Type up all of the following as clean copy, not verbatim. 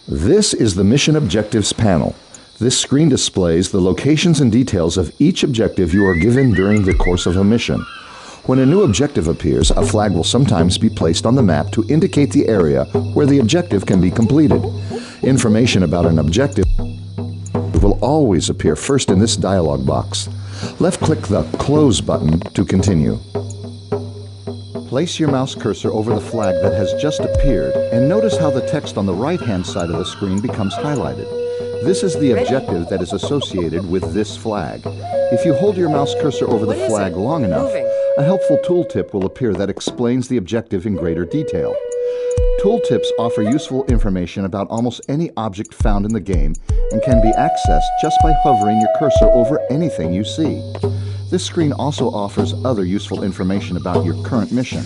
This is the Mission Objectives panel. This screen displays the locations and details of each objective you are given during the course of a mission. When a new objective appears, a flag will sometimes be placed on the map to indicate the area where the objective can be completed. Information about an objective will always appear first in this dialog box. Left-click the Close button to continue. Place your mouse cursor over the flag that has just appeared and notice how the text on the right-hand side of the screen becomes highlighted. This is the objective that is associated with this flag. If you hold your mouse cursor over the flag long enough, a helpful tooltip will appear that explains the objective in greater detail. Tooltips offer useful information about almost any object found in the game and can be accessed just by hovering your cursor over anything you see. This screen also offers other useful information about your current mission.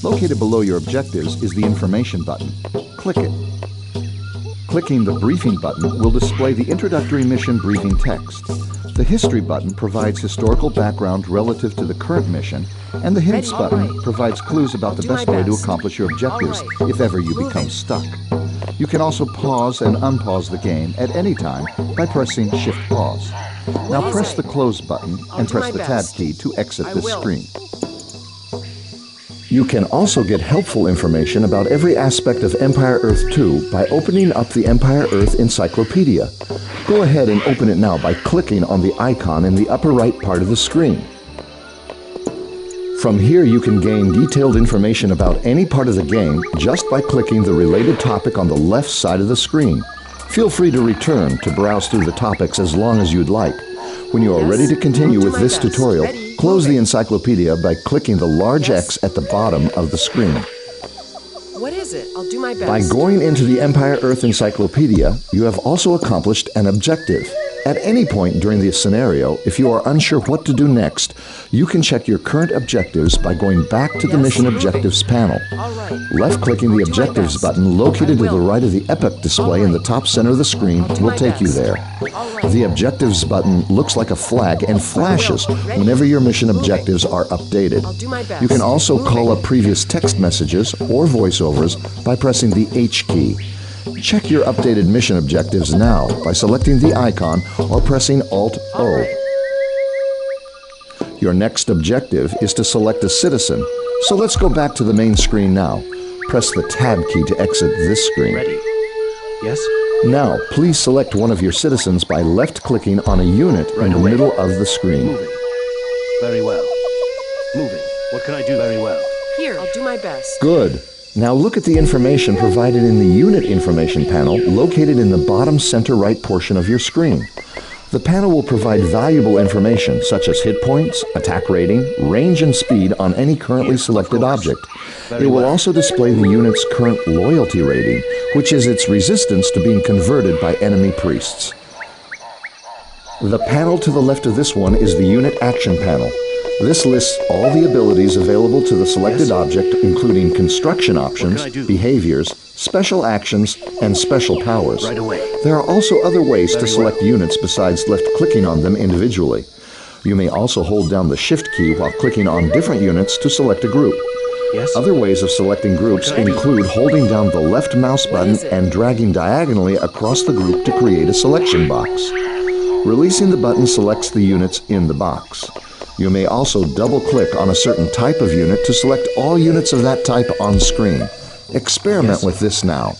Located below your objectives is the Information button. Click it. Clicking the Briefing button will display the introductory mission briefing text. The History button provides historical background relative to the current mission, and the Hints button provides clues about the best way to accomplish your objectives if ever you become stuck. You can also pause and unpause the game at any time by pressing Shift Pause. Now press the Close button and press the Tab key to exit this screen. You can also get helpful information about every aspect of Empire Earth 2 by opening up the Empire Earth Encyclopedia. Go ahead and open it now by clicking on the icon in the upper right part of the screen. From here you can gain detailed information about any part of the game just by clicking the related topic on the left side of the screen. Feel free to return to browse through the topics as long as you'd like. When you are ready to continue with this tutorial, close the encyclopedia by clicking the large X at the bottom of the screen. What is it? I'll do my best. By going into the Empire Earth Encyclopedia, you have also accomplished an objective. At any point during the scenario, if you are unsure what to do next, you can check your current objectives by going back to the Mission Objectives panel. Left-clicking the Objectives button located to the right of the Epoch display in the top center of the screen will take you there. The Objectives button looks like a flag and flashes whenever your mission objectives are updated. You can also call up previous text messages or voiceovers by pressing the H key. Check your updated mission objectives now by selecting the icon or pressing Alt-O. Your next objective is to select a citizen, so let's go back to the main screen now. Press the Tab key to exit this screen. Ready? Yes? Now, please select one of your citizens by left-clicking on a unit in the middle of the screen. Moving. Very well. Moving. What can I do? Very well. Here, I'll do my best. Good. Now look at the information provided in the Unit Information panel located in the bottom center right portion of your screen. The panel will provide valuable information such as hit points, attack rating, range and speed on any currently selected object. It will also display the unit's current loyalty rating, which is its resistance to being converted by enemy priests. The panel to the left of this one is the Unit Action panel. This lists all the abilities available to the selected object, including construction options, behaviors, special actions, and special powers. Right away. There are also other ways to select units besides left-clicking on them individually. You may also hold down the Shift key while clicking on different units to select a group. Yes? Other ways of selecting groups include holding down the left mouse button and dragging diagonally across the group to create a selection box. Releasing the button selects the units in the box. You may also double-click on a certain type of unit to select all units of that type on screen. Experiment with this now.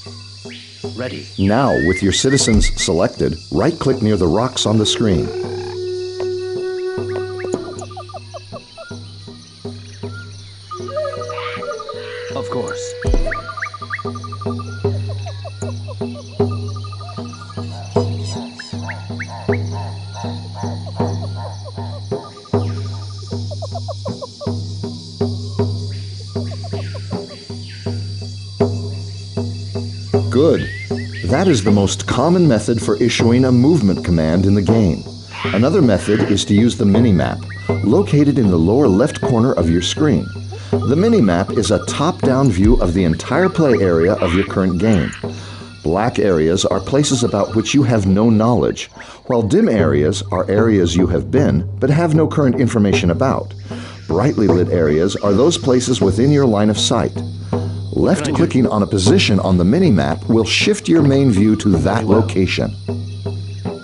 Ready. Now, with your citizens selected, right-click near the rocks on the screen. Of course. Good. That is the most common method for issuing a movement command in the game. Another method is to use the minimap, located in the lower left corner of your screen. The minimap is a top-down view of the entire play area of your current game. Black areas are places about which you have no knowledge, while dim areas are areas you have been but have no current information about. Brightly lit areas are those places within your line of sight. Left-clicking on a position on the mini-map will shift your main view to that location.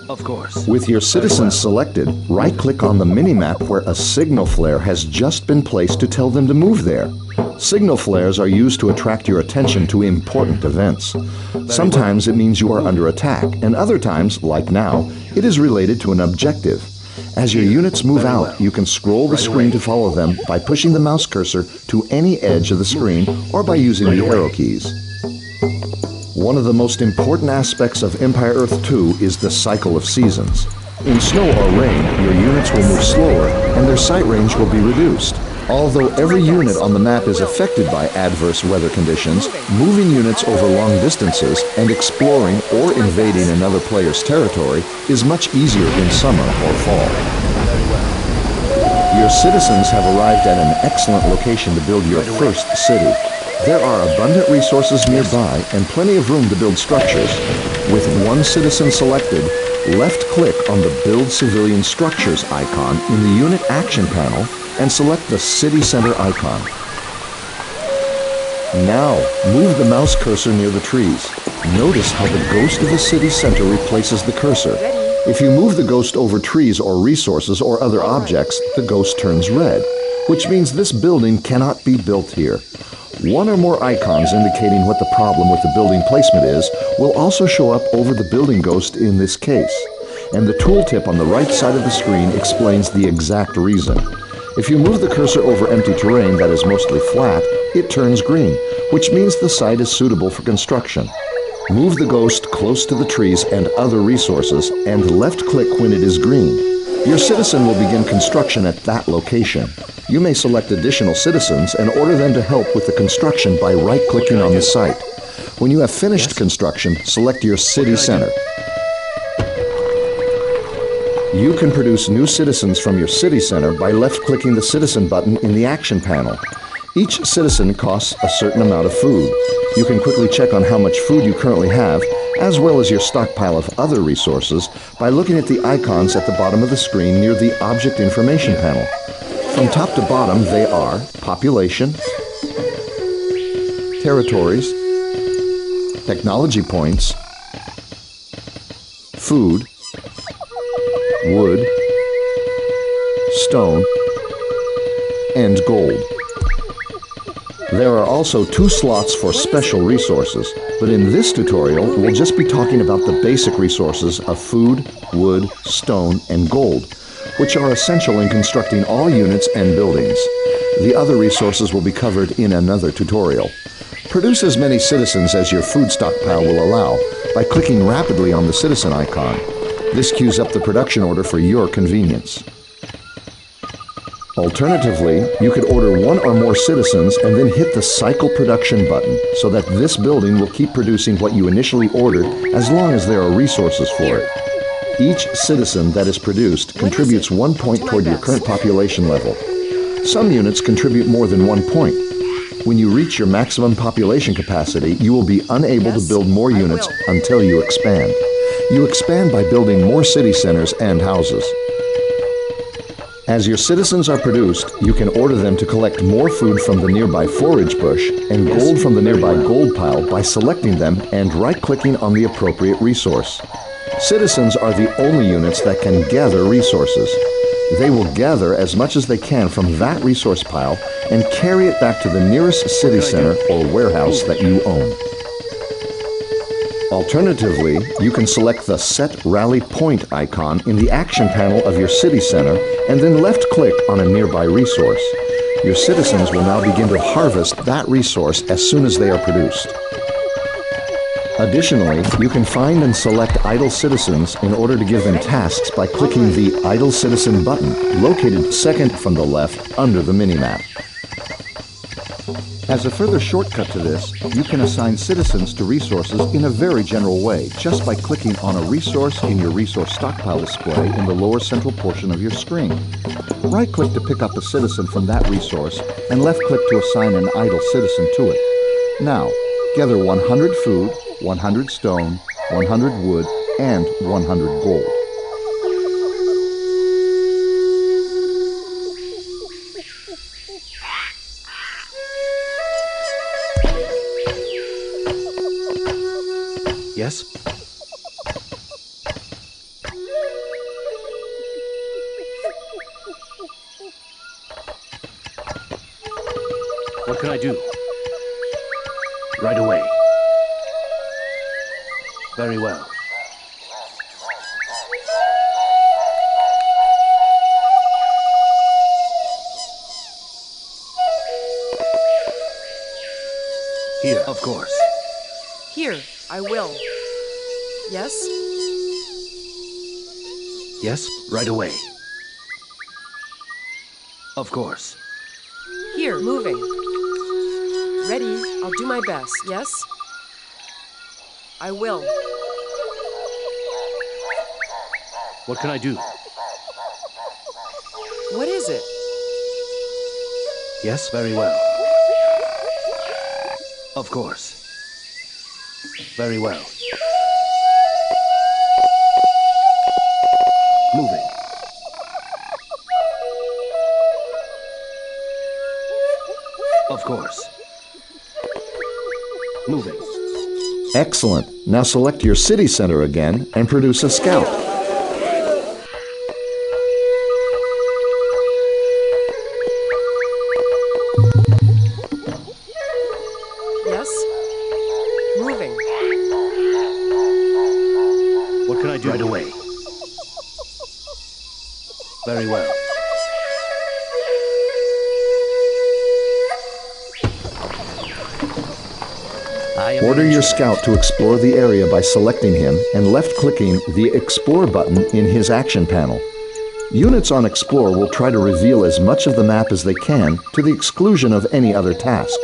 Of course. With your citizens selected, right-click on the mini-map where a signal flare has just been placed to tell them to move there. Signal flares are used to attract your attention to important events. Sometimes it means you are under attack, and other times, like now, it is related to an objective. As your units move out, you can scroll the screen to follow them by pushing the mouse cursor to any edge of the screen or by using the arrow keys. One of the most important aspects of Empire Earth 2 is the cycle of seasons. In snow or rain, your units will move slower and their sight range will be reduced. Although every unit on the map is affected by adverse weather conditions, moving units over long distances and exploring or invading another player's territory is much easier in summer or fall. Your citizens have arrived at an excellent location to build your first city. There are abundant resources nearby and plenty of room to build structures. With one citizen selected, left-click on the Build Civilian Structures icon in the Unit Action panel and select the City Center icon. Now, move the mouse cursor near the trees. Notice how the ghost of the city center replaces the cursor. If you move the ghost over trees or resources or other objects, the ghost turns red, which means this building cannot be built here. One or more icons indicating what the problem with the building placement is will also show up over the building ghost in this case. And the tooltip on the right side of the screen explains the exact reason. If you move the cursor over empty terrain that is mostly flat, it turns green, which means the site is suitable for construction. Move the ghost close to the trees and other resources and left-click when it is green. Your citizen will begin construction at that location. You may select additional citizens and order them to help with the construction by right-clicking on the site. When you have finished construction, select your city center. You can produce new citizens from your city center by left-clicking the citizen button in the action panel. Each citizen costs a certain amount of food. You can quickly check on how much food you currently have, as well as your stockpile of other resources, by looking at the icons at the bottom of the screen near the Object Information panel. From top to bottom, they are population, territories, technology points, food, wood, stone, and gold. There are also 2 slots for special resources, but in this tutorial, we'll just be talking about the basic resources of food, wood, stone, and gold, which are essential in constructing all units and buildings. The other resources will be covered in another tutorial. Produce as many citizens as your food stockpile will allow by clicking rapidly on the citizen icon. This queues up the production order for your convenience. Alternatively, you could order 1 or more citizens and then hit the Cycle Production button so that this building will keep producing what you initially ordered as long as there are resources for it. Each citizen that is produced contributes 1 point toward your current population level. Some units contribute more than 1 point. When you reach your maximum population capacity, you will be unable to build more units until you expand. You expand by building more city centers and houses. As your citizens are produced, you can order them to collect more food from the nearby forage bush and gold from the nearby gold pile by selecting them and right-clicking on the appropriate resource. Citizens are the only units that can gather resources. They will gather as much as they can from that resource pile and carry it back to the nearest city center or warehouse that you own. Alternatively, you can select the Set Rally Point icon in the action panel of your city center and then left-click on a nearby resource. Your citizens will now begin to harvest that resource as soon as they are produced. Additionally, you can find and select idle citizens in order to give them tasks by clicking the Idle Citizen button, located second from the left under the minimap. As a further shortcut to this, you can assign citizens to resources in a very general way, just by clicking on a resource in your resource stockpile display in the lower central portion of your screen. Right-click to pick up a citizen from that resource, and left-click to assign an idle citizen to it. Now, gather 100 food, 100 stone, 100 wood, and 100 gold. Yes? What can I do? Right away. Very well. Here, of course. Here, I will. Yes? Yes, right away. Of course. Here, moving. Ready, I'll do my best. Yes? I will. What can I do? What is it? Yes, very well. Of course. Very well. Moving. Of course. Moving. Excellent. Now select your city center again and produce a scout. Yes? Moving. What can I do? Right away. Very well. Order your scout to explore the area by selecting him and left-clicking the Explore button in his action panel. Units on Explore will try to reveal as much of the map as they can to the exclusion of any other task.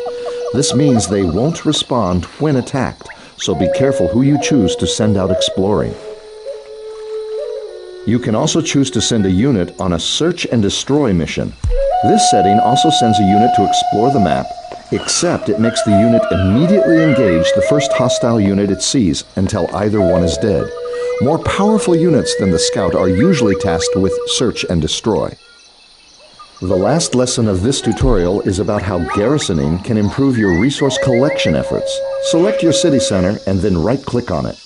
This means they won't respond when attacked, so be careful who you choose to send out exploring. You can also choose to send a unit on a search and destroy mission. This setting also sends a unit to explore the map, except it makes the unit immediately engage the first hostile unit it sees until either one is dead. More powerful units than the scout are usually tasked with search and destroy. The last lesson of this tutorial is about how garrisoning can improve your resource collection efforts. Select your city center and then right-click on it.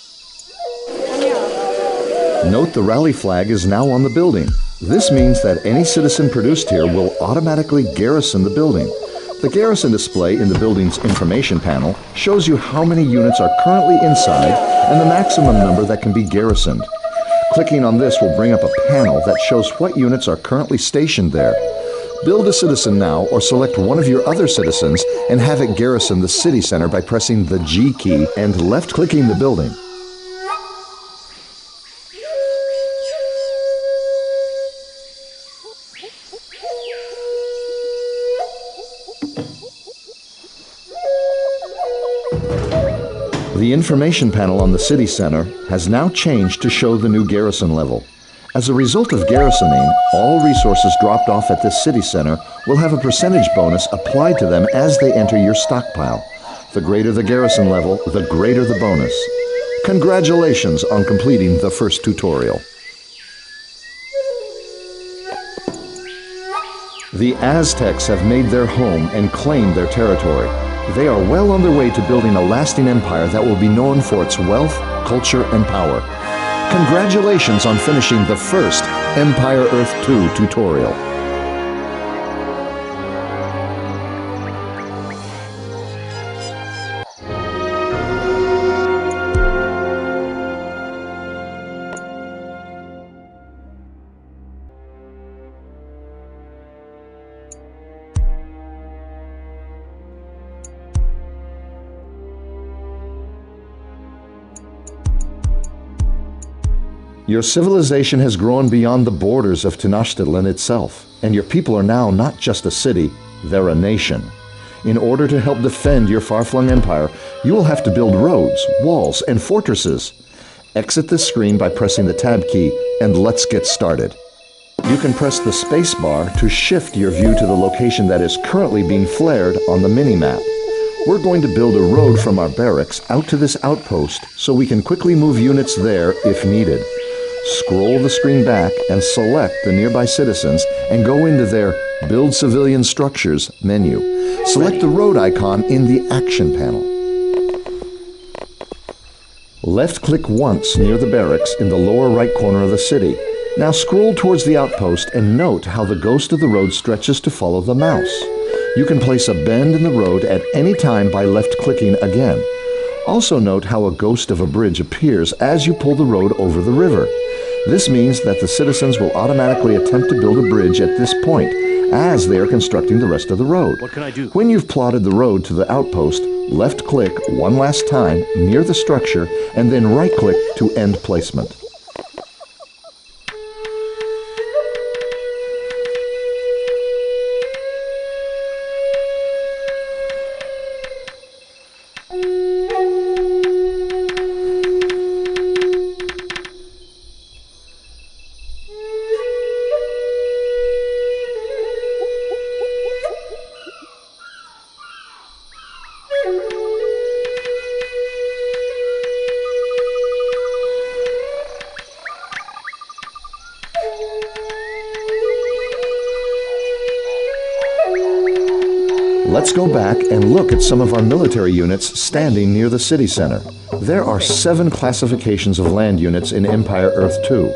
Note the rally flag is now on the building. This means that any citizen produced here will automatically garrison the building. The garrison display in the building's information panel shows you how many units are currently inside and the maximum number that can be garrisoned. Clicking on this will bring up a panel that shows what units are currently stationed there. Build a citizen now or select one of your other citizens and have it garrison the city center by pressing the G key and left-clicking the building. The information panel on the city center has now changed to show the new garrison level. As a result of garrisoning, all resources dropped off at this city center will have a percentage bonus applied to them as they enter your stockpile. The greater the garrison level, the greater the bonus. Congratulations on completing the first tutorial. The Aztecs have made their home and claimed their territory. They are well on their way to building a lasting empire that will be known for its wealth, culture, and power. Congratulations on finishing the first Empire Earth 2 tutorial. Your civilization has grown beyond the borders of Tenochtitlan itself, and your people are now not just a city, they're a nation. In order to help defend your far-flung empire, you will have to build roads, walls, and fortresses. Exit this screen by pressing the Tab key, and let's get started. You can press the space bar to shift your view to the location that is currently being flared on the mini-map. We're going to build a road from our barracks out to this outpost so we can quickly move units there if needed. Scroll the screen back and select the nearby citizens and go into their Build Civilian Structures menu. Select the road icon in the Action panel. Left-click once near the barracks in the lower right corner of the city. Now scroll towards the outpost and note how the ghost of the road stretches to follow the mouse. You can place a bend in the road at any time by left-clicking again. Also note how a ghost of a bridge appears as you pull the road over the river. This means that the citizens will automatically attempt to build a bridge at this point, as they are constructing the rest of the road. What can I do? When you've plotted the road to the outpost, left-click one last time near the structure and then right-click to end placement. Let's go back and look at some of our military units standing near the city center. There are 7 classifications of land units in Empire Earth 2.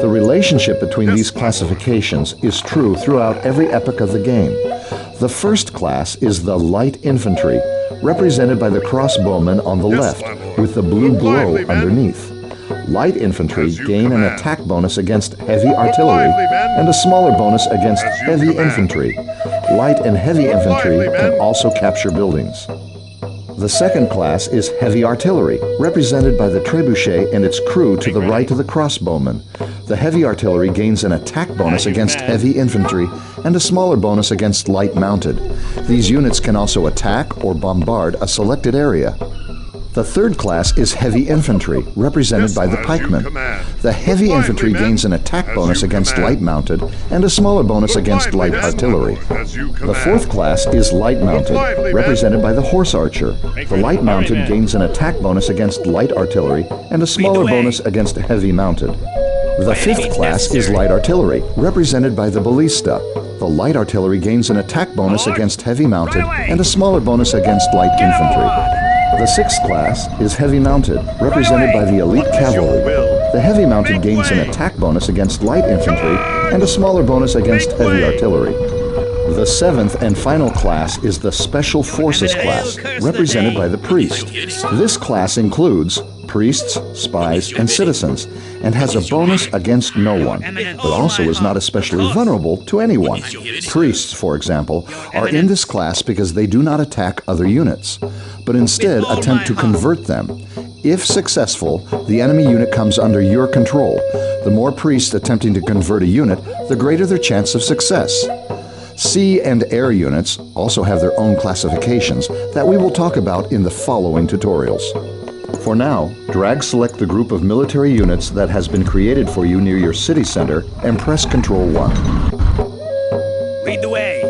The relationship between these classifications is true throughout every epoch of the game. The first class is the light infantry, represented by the crossbowmen on the left, with the blue glow underneath. Light infantry gain an attack bonus against heavy artillery and a smaller bonus against heavy infantry. Light and heavy infantry can also capture buildings. The second class is heavy artillery, represented by the trebuchet and its crew to the right of the crossbowmen. The heavy artillery gains an attack bonus against heavy infantry and a smaller bonus against light mounted. These units can also attack or bombard a selected area. The third class is heavy infantry, represented by the pikemen. The heavy infantry gains an attack bonus against light mounted and a smaller bonus against light artillery. The fourth class is light mounted, represented by the horse archer. The light mounted gains an attack bonus against light artillery and a smaller bonus against heavy mounted. The fifth class is light artillery, represented by the ballista. The light artillery gains an attack bonus against heavy mounted and a smaller bonus against light infantry. The sixth class is heavy mounted, represented by the elite cavalry. The heavy mounted gains an attack bonus against light infantry and a smaller bonus against heavy artillery. The seventh and final class is the special forces class, represented by the priest. This class includes priests, spies, and citizens, and has a bonus against no one, but also is not especially vulnerable to anyone. Priests, for example, are in this class because they do not attack other units, but instead attempt to convert them. If successful, the enemy unit comes under your control. The more priests attempting to convert a unit, the greater their chance of success. Sea and air units also have their own classifications that we will talk about in the following tutorials. For now, drag-select the group of military units that has been created for you near your city center and press Ctrl 1. Lead the way.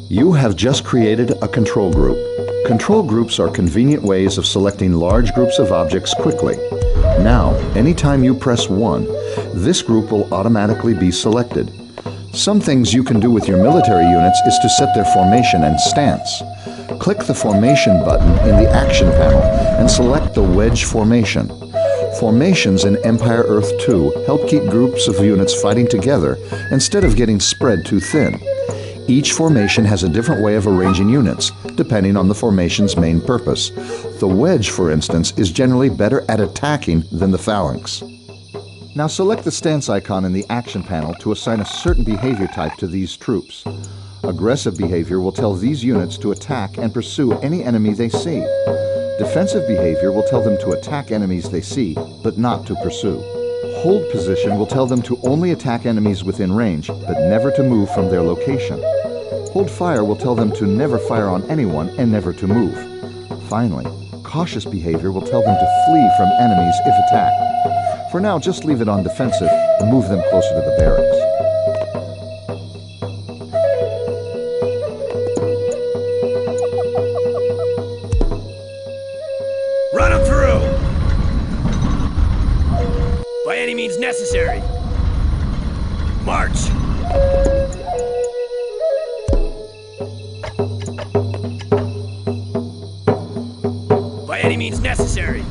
You have just created a control group. Control groups are convenient ways of selecting large groups of objects quickly. Now, anytime you press 1, this group will automatically be selected. Some things you can do with your military units is to set their formation and stance. Click the Formation button in the Action panel and select the Wedge Formation. Formations in Empire Earth 2 help keep groups of units fighting together instead of getting spread too thin. Each formation has a different way of arranging units, depending on the formation's main purpose. The wedge, for instance, is generally better at attacking than the phalanx. Now select the stance icon in the Action panel to assign a certain behavior type to these troops. Aggressive behavior will tell these units to attack and pursue any enemy they see. Defensive behavior will tell them to attack enemies they see, but not to pursue. Hold position will tell them to only attack enemies within range, but never to move from their location. Hold fire will tell them to never fire on anyone and never to move. Finally, cautious behavior will tell them to flee from enemies if attacked. For now, just leave it on defensive and move them closer to the barracks. Run them through! By any means necessary. March! By any means necessary.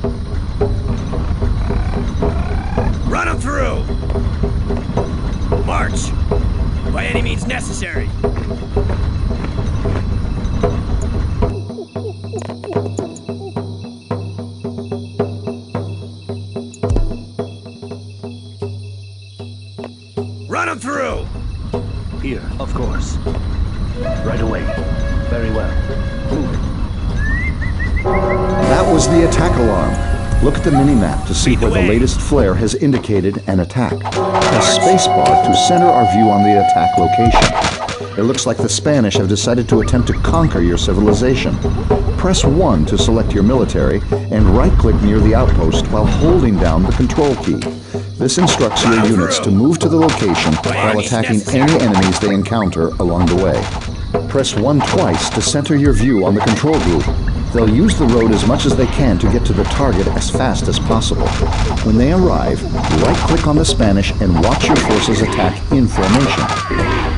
Run them through! March! By any means necessary. Run them through! Here, of course. Right away. Very well. Moving. That was the attack alarm. Look at the mini-map to see Lead the where the way. latest flare has indicated an attack. Press spacebar to center our view on the attack location. It looks like the Spanish have decided to attempt to conquer your civilization. Press 1 to select your military and right-click near the outpost while holding down the control key. This instructs your units to move to the location while attacking any enemies they encounter along the way. Press 1 twice to center your view on the control group. They'll use the road as much as they can to get to the target as fast as possible. When they arrive, right-click on the Spanish and watch your forces attack in formation.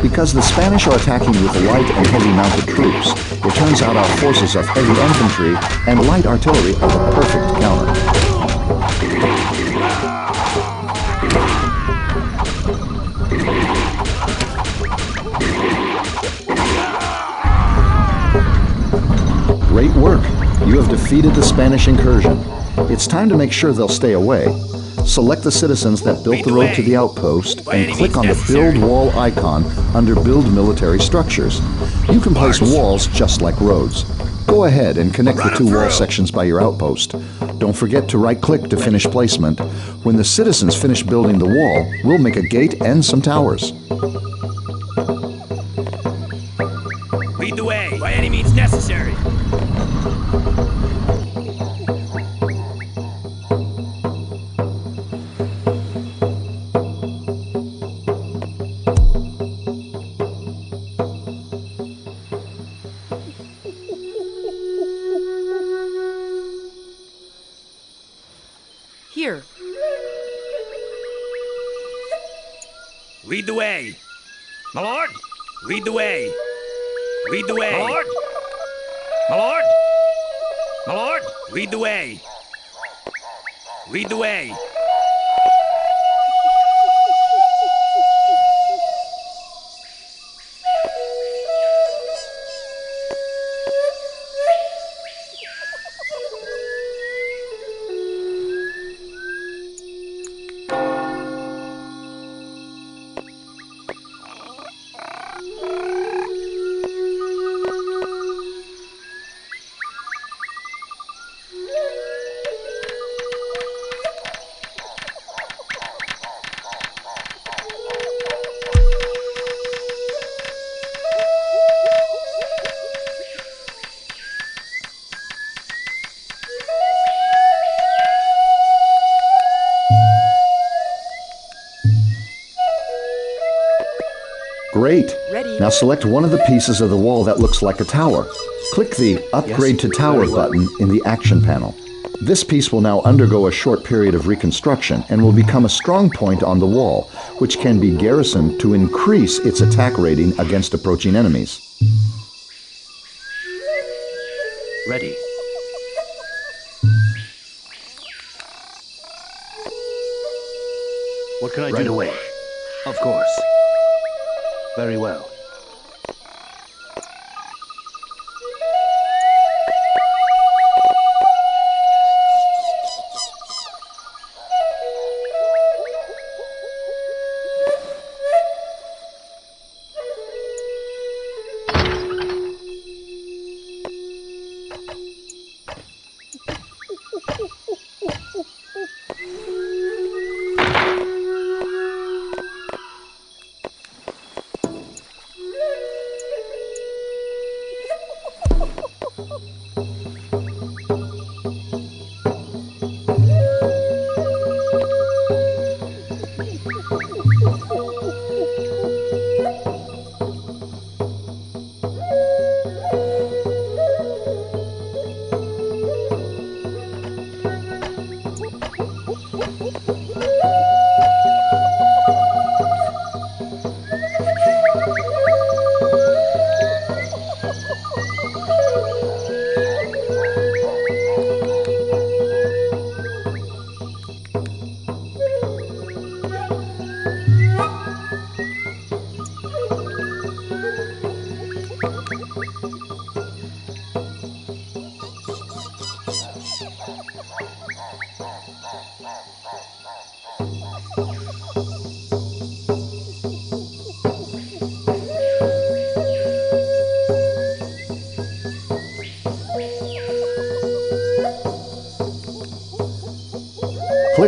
Because the Spanish are attacking with light and heavy mounted troops, it turns out our forces of heavy infantry and light artillery are the perfect counter. Great work! You have defeated the Spanish incursion. It's time to make sure they'll stay away. Select the citizens that built the road to the outpost and click on the Build Wall icon under Build Military Structures. You can place walls just like roads. Go ahead and connect the two wall sections by your outpost. Don't forget to right-click to finish placement. When the citizens finish building the wall, we'll make a gate and some towers. Lead the way, by any means necessary. Here. Lead the way. My lord! Lead the way. Lead the way. My lord! My lord! My lord! Lead the way. Lead the way. Great! Ready. Now select one of the pieces of the wall that looks like a tower. Click the Upgrade to Tower very well. button in the Action panel. This piece will now undergo a short period of reconstruction and will become a strong point on the wall, which can be garrisoned to increase its attack rating against approaching enemies. Ready. What can I do? Right away. Of course. Very well. Click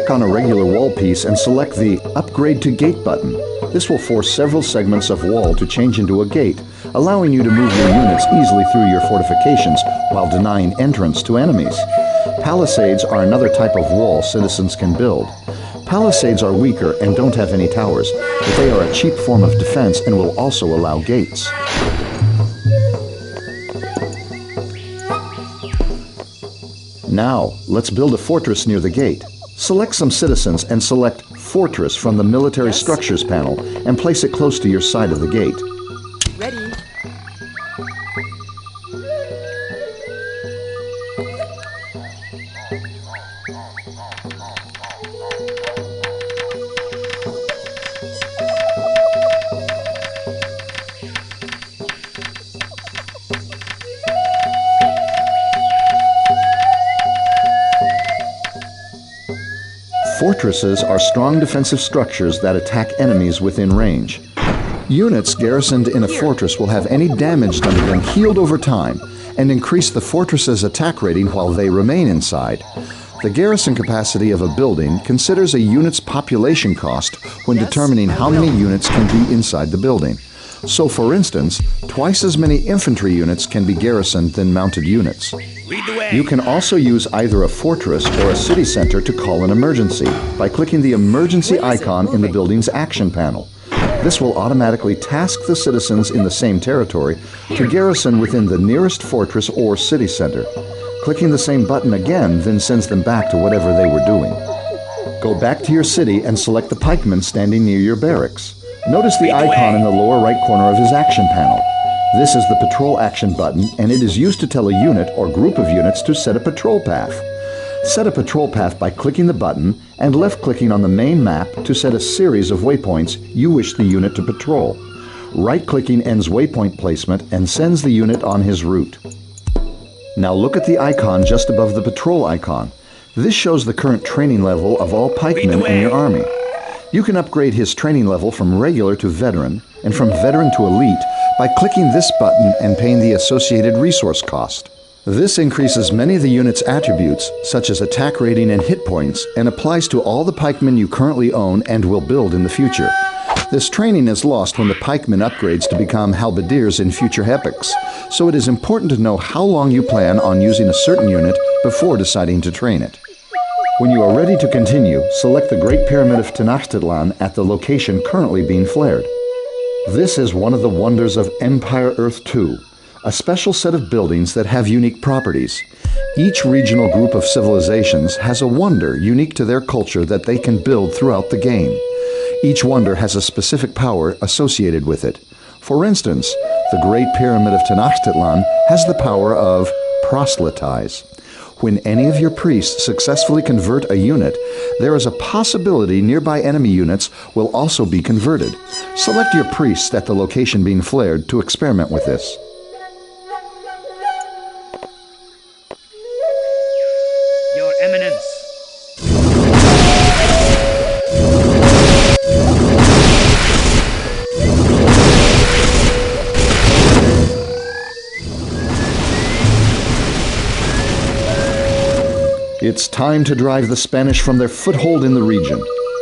on a regular wall piece and select the Upgrade to Gate button. This will force several segments of wall to change into a gate, allowing you to move your units easily through your fortifications while denying entrance to enemies. Palisades are another type of wall citizens can build. Palisades are weaker and don't have any towers, but they are a cheap form of defense and will also allow gates. Now, let's build a fortress near the gate. Select some citizens and select Fortress from the Military Structures panel and place it close to your side of the gate. Ready. Fortresses are strong defensive structures that attack enemies within range. Units garrisoned in a fortress will have any damage done to them healed over time and increase the fortress's attack rating while they remain inside. The garrison capacity of a building considers a unit's population cost when determining how many units can be inside the building. So, for instance, twice as many infantry units can be garrisoned than mounted units. Lead the way. You can also use either a fortress or a city center to call an emergency by clicking the emergency icon in the building's action panel. This will automatically task the citizens in the same territory to garrison within the nearest fortress or city center. Clicking the same button again then sends them back to whatever they were doing. Go back to your city and select the pikeman standing near your barracks. Notice the icon in the lower right corner of his action panel. This is the patrol action button, and it is used to tell a unit or group of units to set a patrol path. Set a patrol path by clicking the button and left-clicking on the main map to set a series of waypoints you wish the unit to patrol. Right-clicking ends waypoint placement and sends the unit on his route. Now look at the icon just above the patrol icon. This shows the current training level of all pikemen in your army. You can upgrade his training level from regular to veteran and from veteran to elite by clicking this button and paying the associated resource cost. This increases many of the unit's attributes, such as attack rating and hit points, and applies to all the pikemen you currently own and will build in the future. This training is lost when the pikeman upgrades to become halberdiers in future epochs, so it is important to know how long you plan on using a certain unit before deciding to train it. When you are ready to continue, select the Great Pyramid of Tenochtitlan at the location currently being flared. This is one of the wonders of Empire Earth 2, a special set of buildings that have unique properties. Each regional group of civilizations has a wonder unique to their culture that they can build throughout the game. Each wonder has a specific power associated with it. For instance, the Great Pyramid of Tenochtitlan has the power of proselytize. When any of your priests successfully convert a unit, there is a possibility nearby enemy units will also be converted. Select your priests at the location being flared to experiment with this. Your Eminence. It's time to drive the Spanish from their foothold in the region.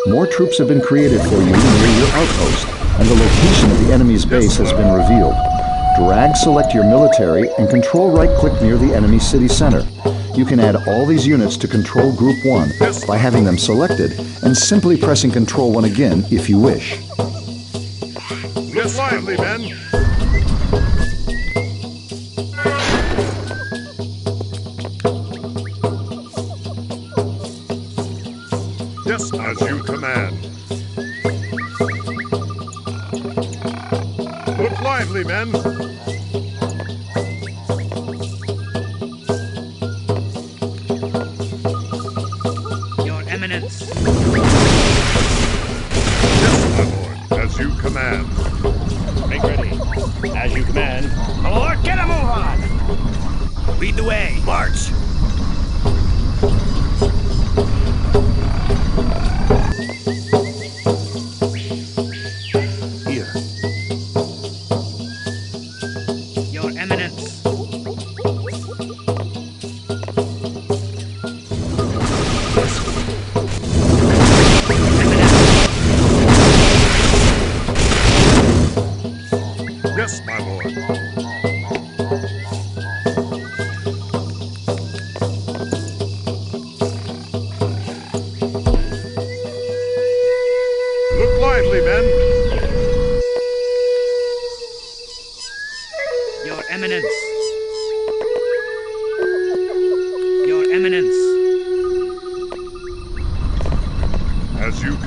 More troops have been created for you near your outpost, and the location of the enemy's base has been revealed. Drag select your military and control right-click near the enemy city center. You can add all these units to Control Group 1 by having them selected and simply pressing Control 1 again if you wish. Get lively, men! Yes, as you command. Look lively, men! Your Eminence. Yes, my lord, as you command. Make ready. As you command. My lord, get a move on! Lead the way. March!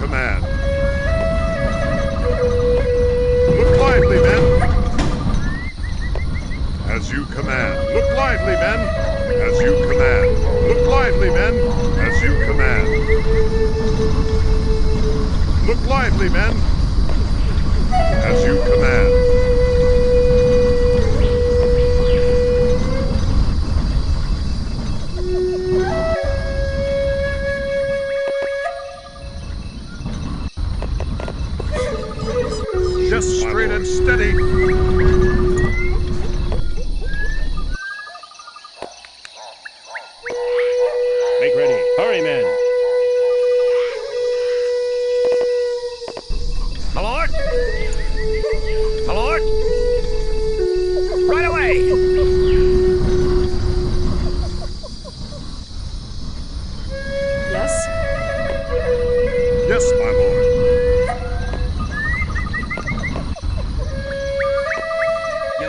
command. Look lively, men. As you command. Look lively, men. As you command. Look lively, men. As you command. Look lively, men. As you command. Just straight and steady. Make ready. Hurry, men. My lord! My lord! Right away! Yes? Yes, my lord.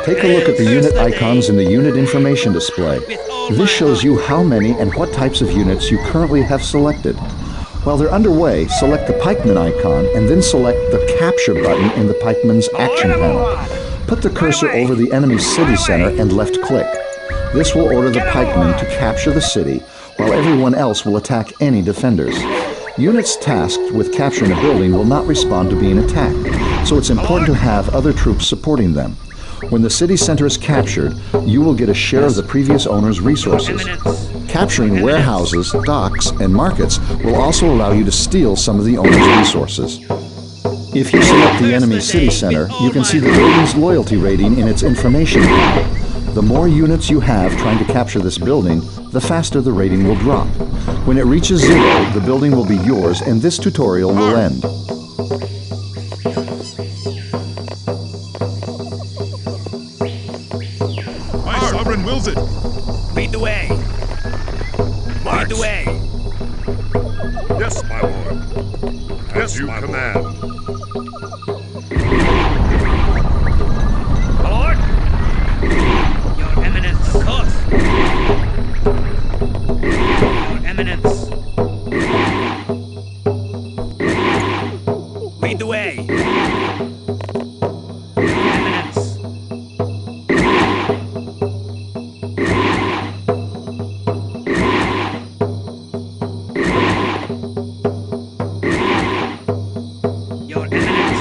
Take a look at the unit icons in the unit information display. This shows you how many and what types of units you currently have selected. While they're underway, select the pikeman icon and then select the capture button in the pikeman's action panel. Put the cursor over the enemy's city center and left click. This will order the pikemen to capture the city, while everyone else will attack any defenders. Units tasked with capturing a building will not respond to being attacked, so it's important to have other troops supporting them. When the city center is captured, you will get a share of the previous owner's resources. Capturing warehouses, docks, and markets will also allow you to steal some of the owner's resources. If you select the enemy city center, you can see the building's loyalty rating in its information panel. The more units you have trying to capture this building, the faster the rating will drop. When it reaches 0, the building will be yours and this tutorial will end. My sovereign wills it. Lead the way! Lead the way! Yes, my lord. As you command. My lord! Your Eminence! Of course! Your Eminence! Lead the way! Eminence! Your Eminence!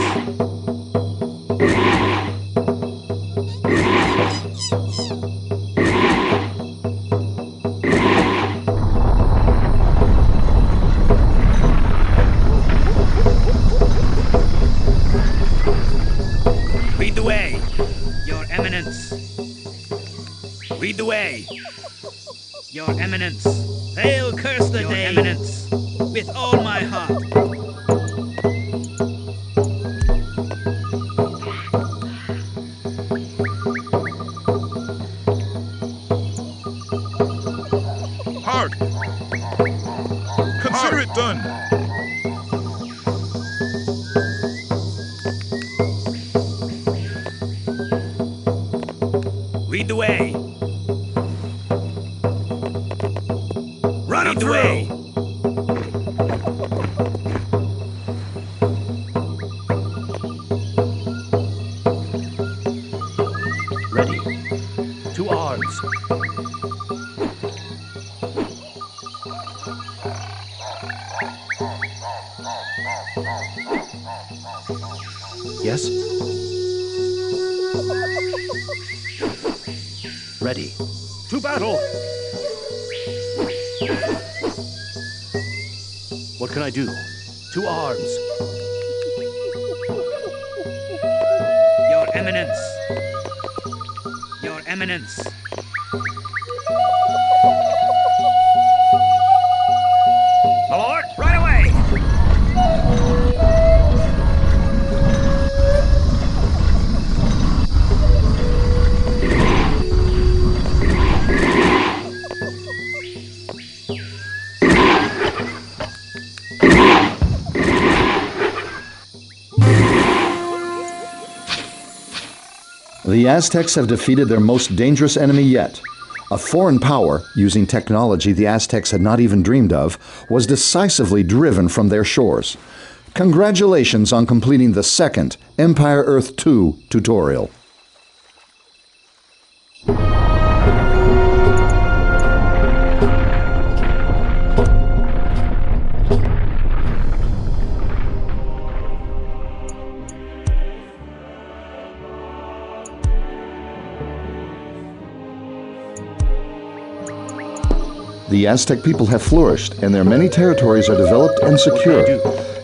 Lead the way! Your Eminence! Lead the way! Your Eminence! Hail, curse the day! Your Eminence! With all my heart! Hark! Consider it done. Lead the way! Lead the way! Ready. To arms. Yes? Ready. To battle! What can I do? To arms. Your Eminence! Your Eminence! My lord, right away! The Aztecs have defeated their most dangerous enemy yet. A foreign power, using technology the Aztecs had not even dreamed of, was decisively driven from their shores. Congratulations on completing the second Empire Earth 2 tutorial. The Aztec people have flourished, and their many territories are developed and secure.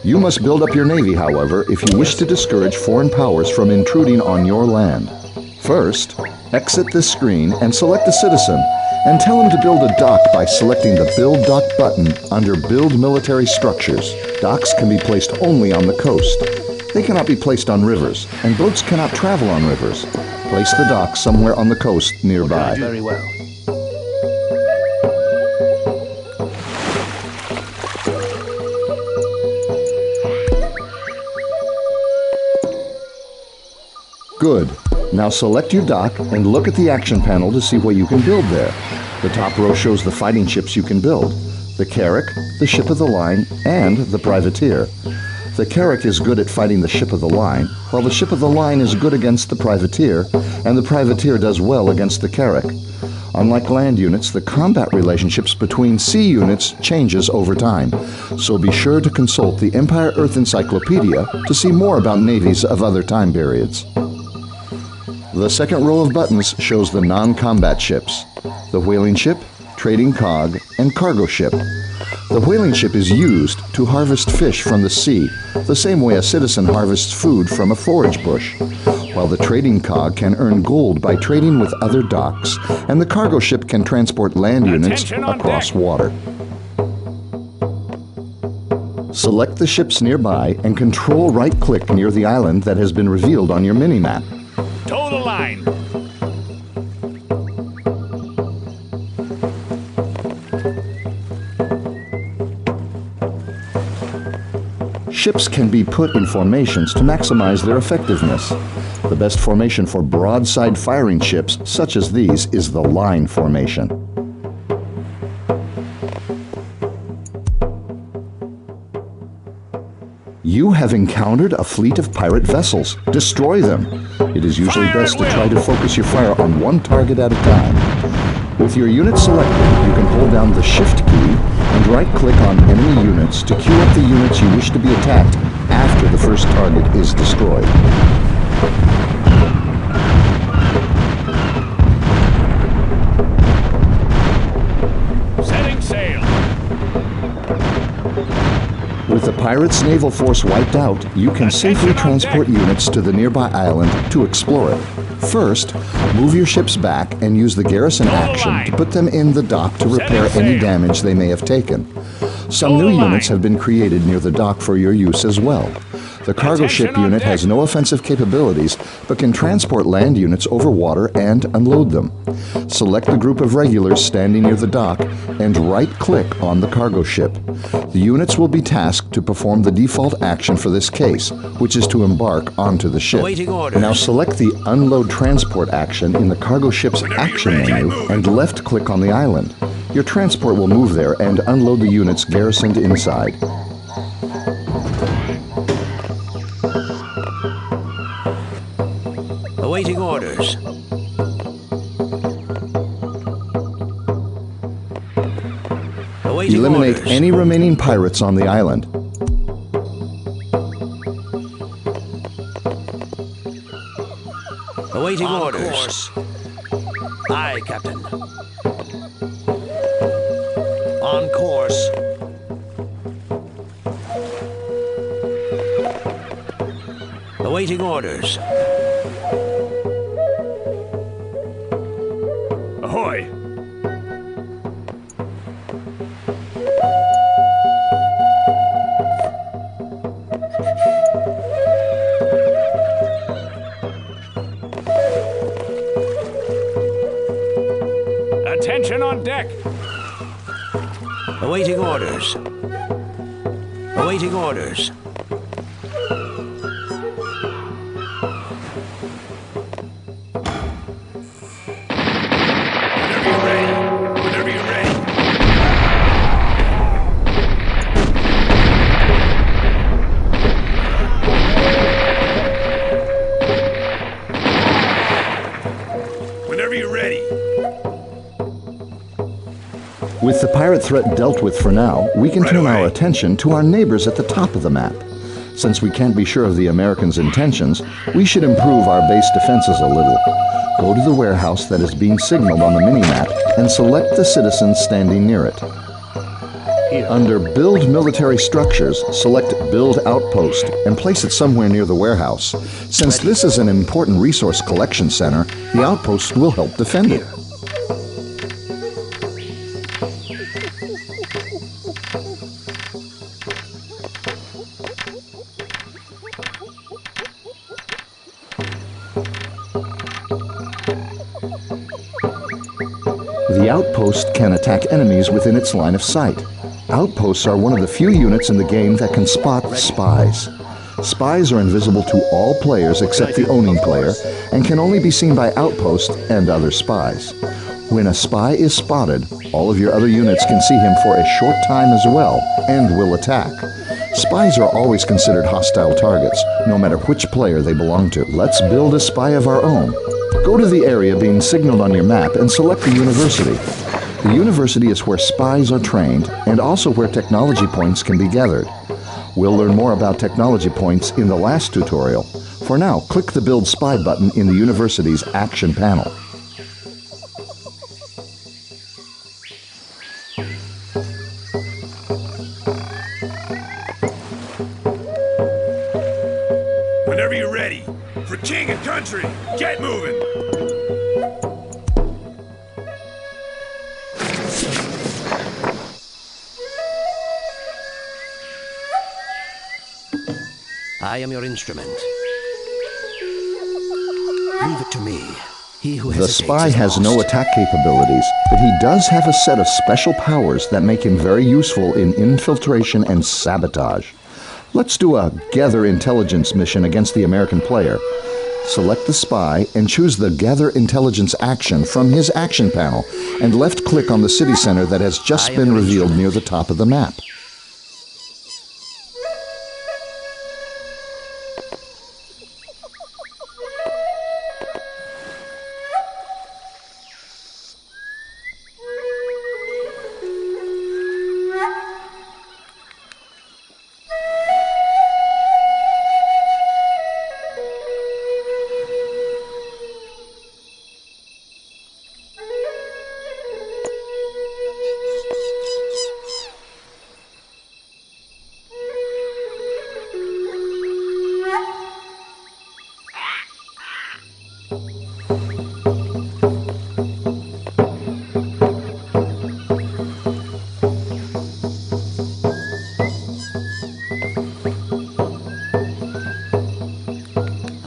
You must build up your navy, however, if you wish to discourage foreign powers from intruding on your land. First, exit this screen and select a citizen, and tell him to build a dock by selecting the Build Dock button under Build Military Structures. Docks can be placed only on the coast. They cannot be placed on rivers, and boats cannot travel on rivers. Place the dock somewhere on the coast nearby. Very well. Good. Now select your dock and look at the action panel to see what you can build there. The top row shows the fighting ships you can build: the Carrack, the ship of the line, and the privateer. The Carrack is good at fighting the ship of the line, while the ship of the line is good against the privateer, and the privateer does well against the Carrack. Unlike land units, the combat relationships between sea units changes over time, so be sure to consult the Empire Earth Encyclopedia to see more about navies of other time periods. The second row of buttons shows the non-combat ships: the whaling ship, trading cog, and cargo ship. The whaling ship is used to harvest fish from the sea, the same way a citizen harvests food from a forage bush, while the trading cog can earn gold by trading with other docks, and the cargo ship can transport land units across water. Select the ships nearby and control right-click near the island that has been revealed on your mini-map. Toe the line. Ships can be put in formations to maximize their effectiveness. The best formation for broadside firing ships such as these is the line formation. You have encountered a fleet of pirate vessels. Destroy them. It is usually best to try to focus your fire on one target at a time. With your unit selected, you can hold down the Shift key and right-click on enemy units to queue up the units you wish to be attacked after the first target is destroyed. Setting sail. With the pirates' naval force wiped out, you can safely transport units to the nearby island to explore it. First, move your ships back and use the garrison action to put them in the dock to repair any damage they may have taken. Some new units have been created near the dock for your use as well. The cargo ship unit has no offensive capabilities, but can transport land units over water and unload them. Select the group of regulars standing near the dock and right-click on the cargo ship. The units will be tasked to perform the default action for this case, which is to embark onto the ship. Awaiting orders. Now select the Unload Transport action in the cargo ship's action menu and left-click on the island. Your transport will move there and unload the units garrisoned inside. Awaiting orders. Awaiting Eliminate orders. any remaining pirates on the island. Awaiting orders. Aye, Captain. On course. Awaiting orders. Ahoy! Attention on deck! Awaiting orders. Awaiting orders. Whenever you're ready. Whenever you're ready. With the pirate threat dealt with for now, we can turn our attention to our neighbors at the top of the map. Since we can't be sure of the Americans' intentions, we should improve our base defenses a little. Go to the warehouse that is being signaled on the mini-map and select the citizens standing near it. Under Build Military Structures, select Build Outpost and place it somewhere near the warehouse. Since this is an important resource collection center, the outpost will help defend it. The outpost can attack enemies within its line of sight. Outposts are one of the few units in the game that can spot spies. Spies are invisible to all players except the owning player and can only be seen by outposts and other spies. When a spy is spotted, all of your other units can see him for a short time as well and will attack. Spies are always considered hostile targets, no matter which player they belong to. Let's build a spy of our own. Go to the area being signaled on your map and select the university. The university is where spies are trained and also where technology points can be gathered. We'll learn more about technology points in the last tutorial. For now, click the Build Spy button in the university's Action panel. Whenever you're ready, for king and country, get moving! I am your instrument. Leave it to me. He who The hesitates spy is has no lost. attack capabilities, but he does have a set of special powers that make him very useful in infiltration and sabotage. Let's do a Gather Intelligence mission against the American player. Select the spy and choose the Gather Intelligence action from his action panel, and left-click on the city center that has just been revealed near the top of the map.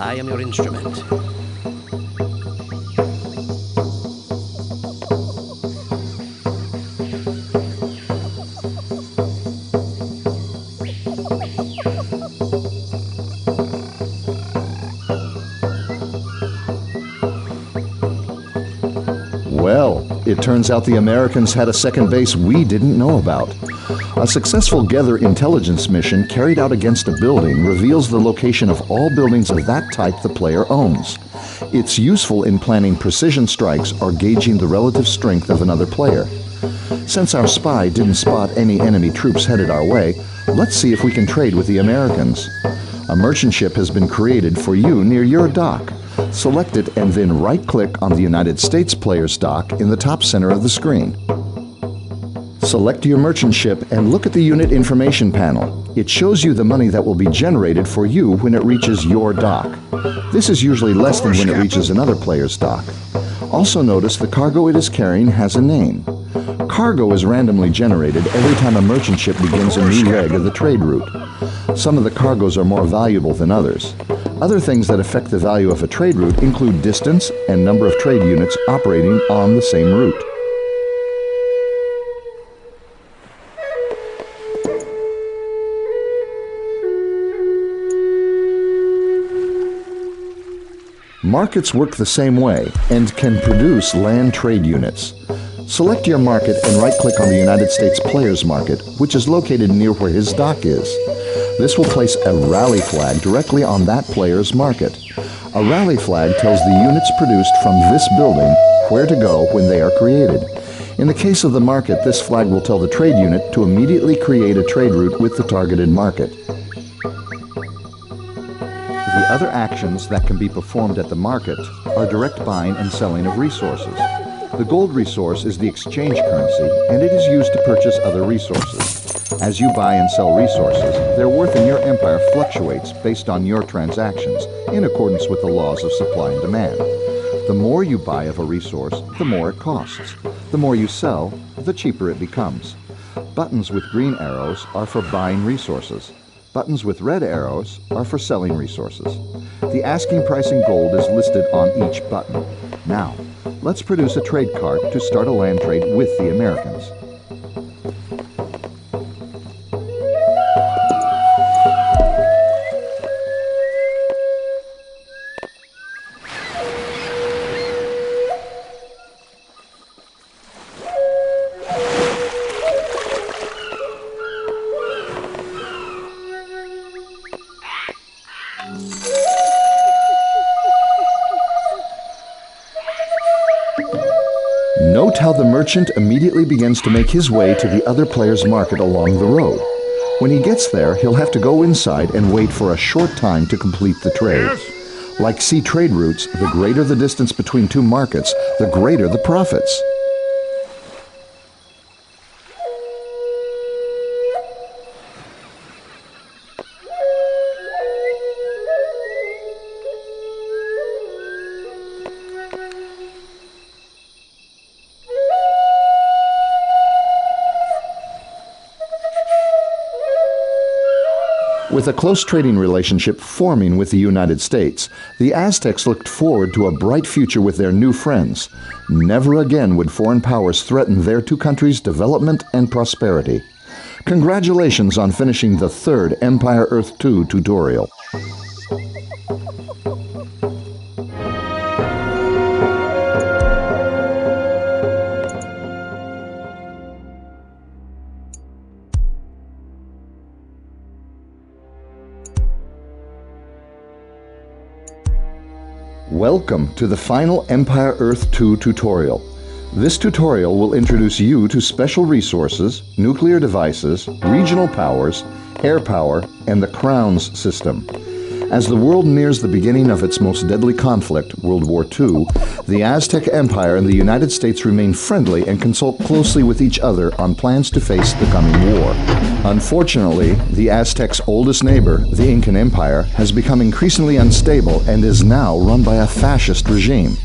I am your instrument. Well, it turns out the Americans had a second base we didn't know about. A successful Gather Intelligence mission carried out against a building reveals the location of all buildings of that type the player owns. It's useful in planning precision strikes or gauging the relative strength of another player. Since our spy didn't spot any enemy troops headed our way, let's see if we can trade with the Americans. A merchant ship has been created for you near your dock. Select it and then right-click on the United States player's dock in the top center of the screen. Select your merchant ship and look at the unit information panel. It shows you the money that will be generated for you when it reaches your dock. This is usually less than when it reaches another player's dock. Also notice the cargo it is carrying has a name. Cargo is randomly generated every time a merchant ship begins a new leg of the trade route. Some of the cargoes are more valuable than others. Other things that affect the value of a trade route include distance and number of trade units operating on the same route. Markets work the same way and can produce land trade units. Select your market and right-click on the United States Player's Market, which is located near where his dock is. This will place a rally flag directly on that player's market. A rally flag tells the units produced from this building where to go when they are created. In the case of the market, this flag will tell the trade unit to immediately create a trade route with the targeted market. The other actions that can be performed at the market are direct buying and selling of resources. The gold resource is the exchange currency, and it is used to purchase other resources. As you buy and sell resources, their worth in your empire fluctuates based on your transactions, in accordance with the laws of supply and demand. The more you buy of a resource, the more it costs. The more you sell, the cheaper it becomes. Buttons with green arrows are for buying resources. Buttons with red arrows are for selling resources. The asking price in gold is listed on each button. Now, let's produce a trade cart to start a land trade with the Americans. Note how the merchant immediately begins to make his way to the other player's market along the road. When he gets there, he'll have to go inside and wait for a short time to complete the trade. Yes? Like sea trade routes, the greater the distance between two markets, the greater the profits. With a close trading relationship forming with the United States, the Aztecs looked forward to a bright future with their new friends. Never again would foreign powers threaten their two countries' development and prosperity. Congratulations on finishing the third Empire Earth 2 tutorial. Welcome to the final Empire Earth 2 tutorial. This tutorial will introduce you to special resources, nuclear devices, regional powers, air power, and the Crowns system. As the world nears the beginning of its most deadly conflict, World War II, the Aztec Empire and the United States remain friendly and consult closely with each other on plans to face the coming war. Unfortunately, the Aztecs' oldest neighbor, the Incan Empire, has become increasingly unstable and is now run by a fascist regime.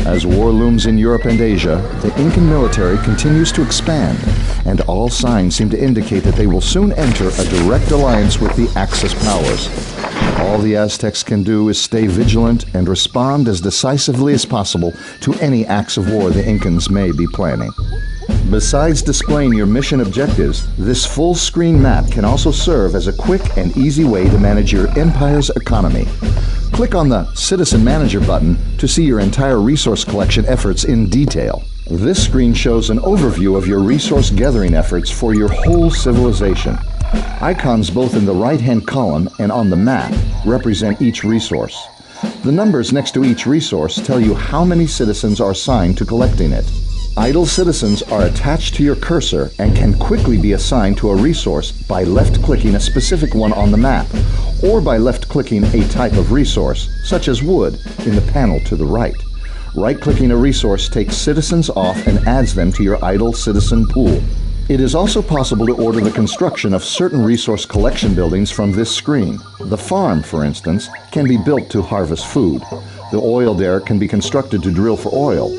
As war looms in Europe and Asia, the Incan military continues to expand, and all signs seem to indicate that they will soon enter a direct alliance with the Axis powers. All the Aztecs can do is stay vigilant and respond as decisively as possible to any acts of war the Incans may be planning. Besides displaying your mission objectives, this full-screen map can also serve as a quick and easy way to manage your empire's economy. Click on the Citizen Manager button to see your entire resource collection efforts in detail. This screen shows an overview of your resource gathering efforts for your whole civilization. Icons both in the right-hand column and on the map represent each resource. The numbers next to each resource tell you how many citizens are assigned to collecting it. Idle citizens are attached to your cursor and can quickly be assigned to a resource by left-clicking a specific one on the map, or by left-clicking a type of resource, such as wood, in the panel to the right. Right-clicking a resource takes citizens off and adds them to your idle citizen pool. It is also possible to order the construction of certain resource collection buildings from this screen. The farm, for instance, can be built to harvest food. The oil derrick can be constructed to drill for oil.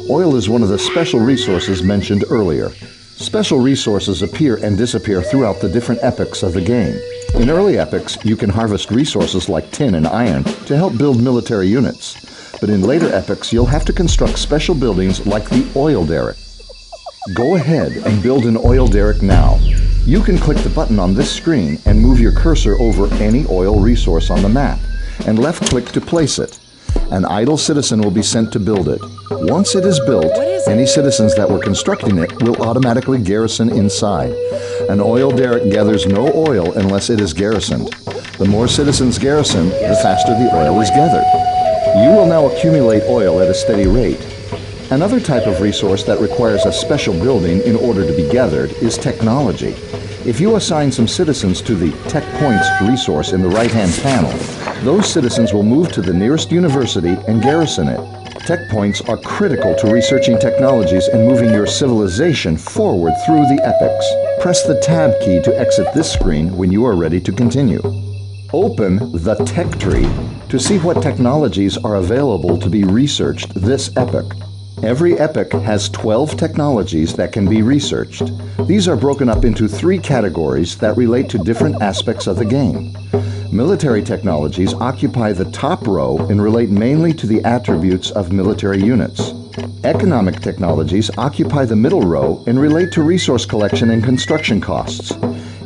Oil is one of the special resources mentioned earlier. Special resources appear and disappear throughout the different epochs of the game. In early epochs, you can harvest resources like tin and iron to help build military units. But in later epochs, you'll have to construct special buildings like the oil derrick. Go ahead and build an oil derrick now. You can click the button on this screen and move your cursor over any oil resource on the map, and left-click to place it. An idle citizen will be sent to build it. Once it is built, any citizens that were constructing it will automatically garrison inside. An oil derrick gathers no oil unless it is garrisoned. The more citizens garrisoned, the faster the oil is gathered. You will now accumulate oil at a steady rate. Another type of resource that requires a special building in order to be gathered is technology. If you assign some citizens to the Tech Points resource in the right-hand panel, those citizens will move to the nearest university and garrison it. Tech Points are critical to researching technologies and moving your civilization forward through the epochs. Press the Tab key to exit this screen when you are ready to continue. Open the Tech Tree to see what technologies are available to be researched this epoch. Every epoch has 12 technologies that can be researched. These are broken up into 3 categories that relate to different aspects of the game. Military technologies occupy the top row and relate mainly to the attributes of military units. Economic technologies occupy the middle row and relate to resource collection and construction costs.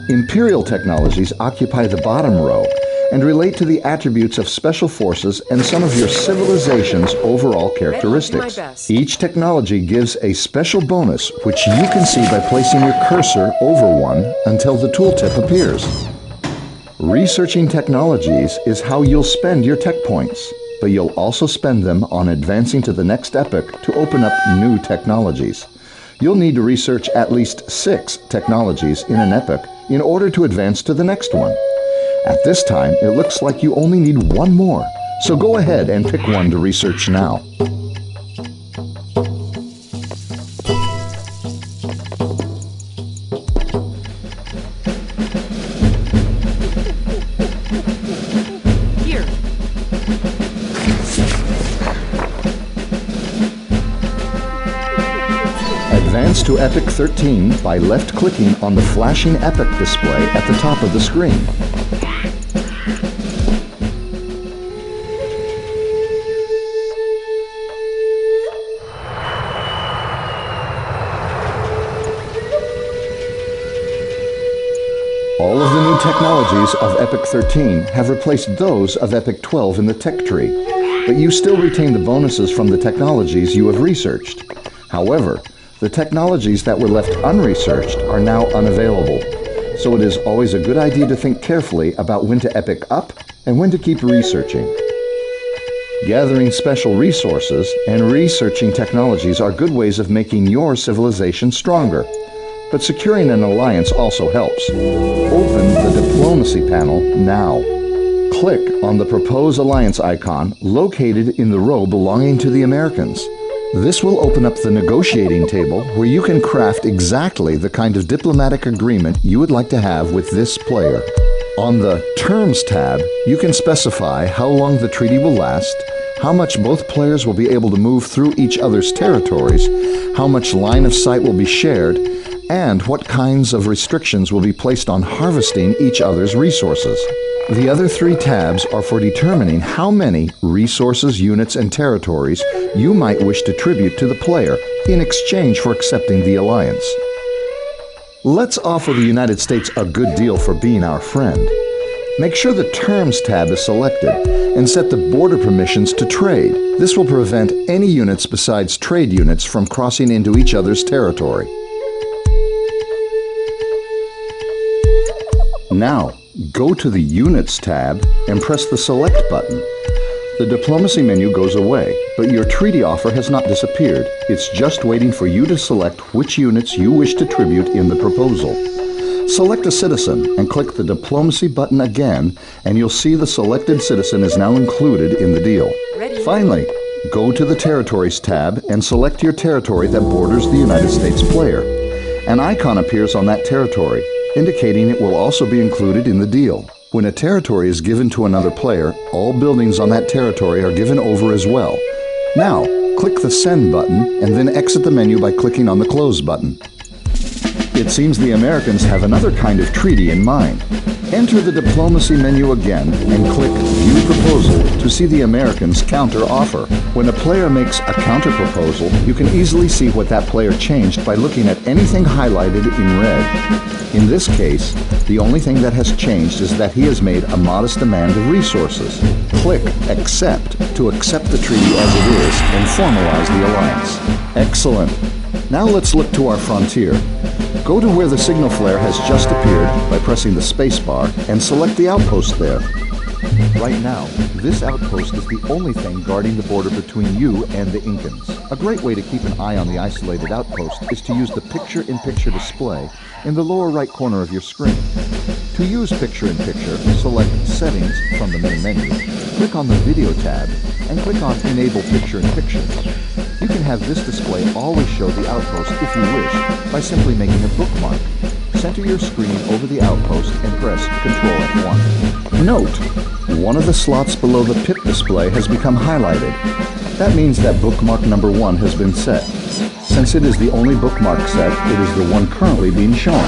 Imperial technologies occupy the bottom row and relate to the attributes of special forces and some of your civilization's overall characteristics. Each technology gives a special bonus which you can see by placing your cursor over one until the tooltip appears. Researching technologies is how you'll spend your tech points, but you'll also spend them on advancing to the next epoch to open up new technologies. You'll need to research at least 6 technologies in an epoch in order to advance to the next one. At this time, it looks like you only need one more, so go ahead and pick one to research now. Here. Advance to Epoch 13 by left-clicking on the flashing epoch display at the top of the screen. All of the new technologies of Epoch 13 have replaced those of Epoch 12 in the tech tree, but you still retain the bonuses from the technologies you have researched. However, the technologies that were left unresearched are now unavailable, so it is always a good idea to think carefully about when to epoch up and when to keep researching. Gathering special resources and researching technologies are good ways of making your civilization stronger. But securing an alliance also helps. Open the Diplomacy panel now. Click on the Propose Alliance icon located in the row belonging to the Americans. This will open up the negotiating table where you can craft exactly the kind of diplomatic agreement you would like to have with this player. On the Terms tab, you can specify how long the treaty will last, how much both players will be able to move through each other's territories, how much line of sight will be shared, and what kinds of restrictions will be placed on harvesting each other's resources. The other 3 tabs are for determining how many resources, units, and territories you might wish to tribute to the player in exchange for accepting the alliance. Let's offer the United States a good deal for being our friend. Make sure the Terms tab is selected and set the border permissions to trade. This will prevent any units besides trade units from crossing into each other's territory. Now, go to the Units tab and press the Select button. The Diplomacy menu goes away, but your treaty offer has not disappeared. It's just waiting for you to select which units you wish to tribute in the proposal. Select a citizen and click the Diplomacy button again, and you'll see the selected citizen is now included in the deal. Ready. Finally, go to the Territories tab and select your territory that borders the United States player. An icon appears on that territory, indicating it will also be included in the deal. When a territory is given to another player, all buildings on that territory are given over as well. Now, click the Send button and then exit the menu by clicking on the Close button. It seems the Americans have another kind of treaty in mind. Enter the Diplomacy menu again and click View Proposal to see the Americans' counter offer. When a player makes a counter proposal, you can easily see what that player changed by looking at anything highlighted in red. In this case, the only thing that has changed is that he has made a modest demand of resources. Click Accept to accept the treaty as it is and formalize the alliance. Excellent. Now let's look to our frontier. Go to where the signal flare has just appeared by pressing the spacebar and select the outpost there. Right now, this outpost is the only thing guarding the border between you and the Incans. A great way to keep an eye on the isolated outpost is to use the picture-in-picture display in the lower right corner of your screen. To use picture-in-picture, select Settings from the main menu, click on the Video tab, and click on Enable Picture-in-Picture. You can have this display always show the outpost if you wish by simply making a bookmark. Center your screen over the outpost and press Ctrl F1. Note, one of the slots below the pip display has become highlighted. That means that bookmark number 1 has been set. Since it is the only bookmark set, it is the one currently being shown.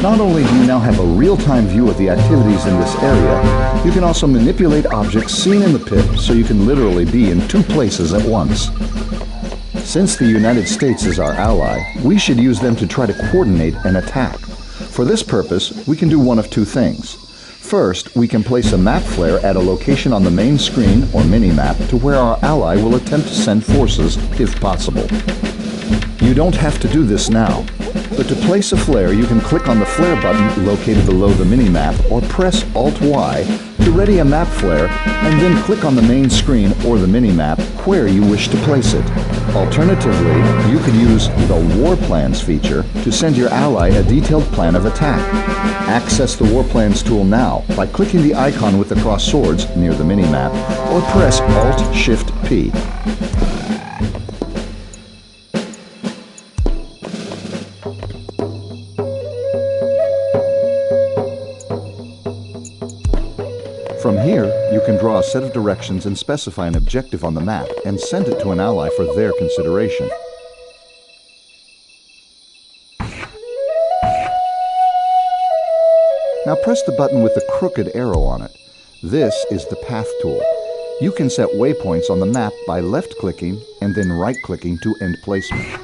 Not only do you now have a real-time view of the activities in this area, you can also manipulate objects seen in the pip so you can literally be in 2 places at once. Since the United States is our ally, we should use them to try to coordinate an attack. For this purpose, we can do one of 2 things. First, we can place a map flare at a location on the main screen or mini-map to where our ally will attempt to send forces if possible. You don't have to do this now, but to place a flare, you can click on the flare button located below the mini-map or press Alt-Y to ready a map flare and then click on the main screen or the mini-map where you wish to place it. Alternatively, you could use the War Plans feature to send your ally a detailed plan of attack. Access the War Plans tool now by clicking the icon with the crossed swords near the mini-map or press Alt-Shift-P. From here, you can draw a set of directions and specify an objective on the map and send it to an ally for their consideration. Now press the button with the crooked arrow on it. This is the Path tool. You can set waypoints on the map by left-clicking and then right-clicking to end placement.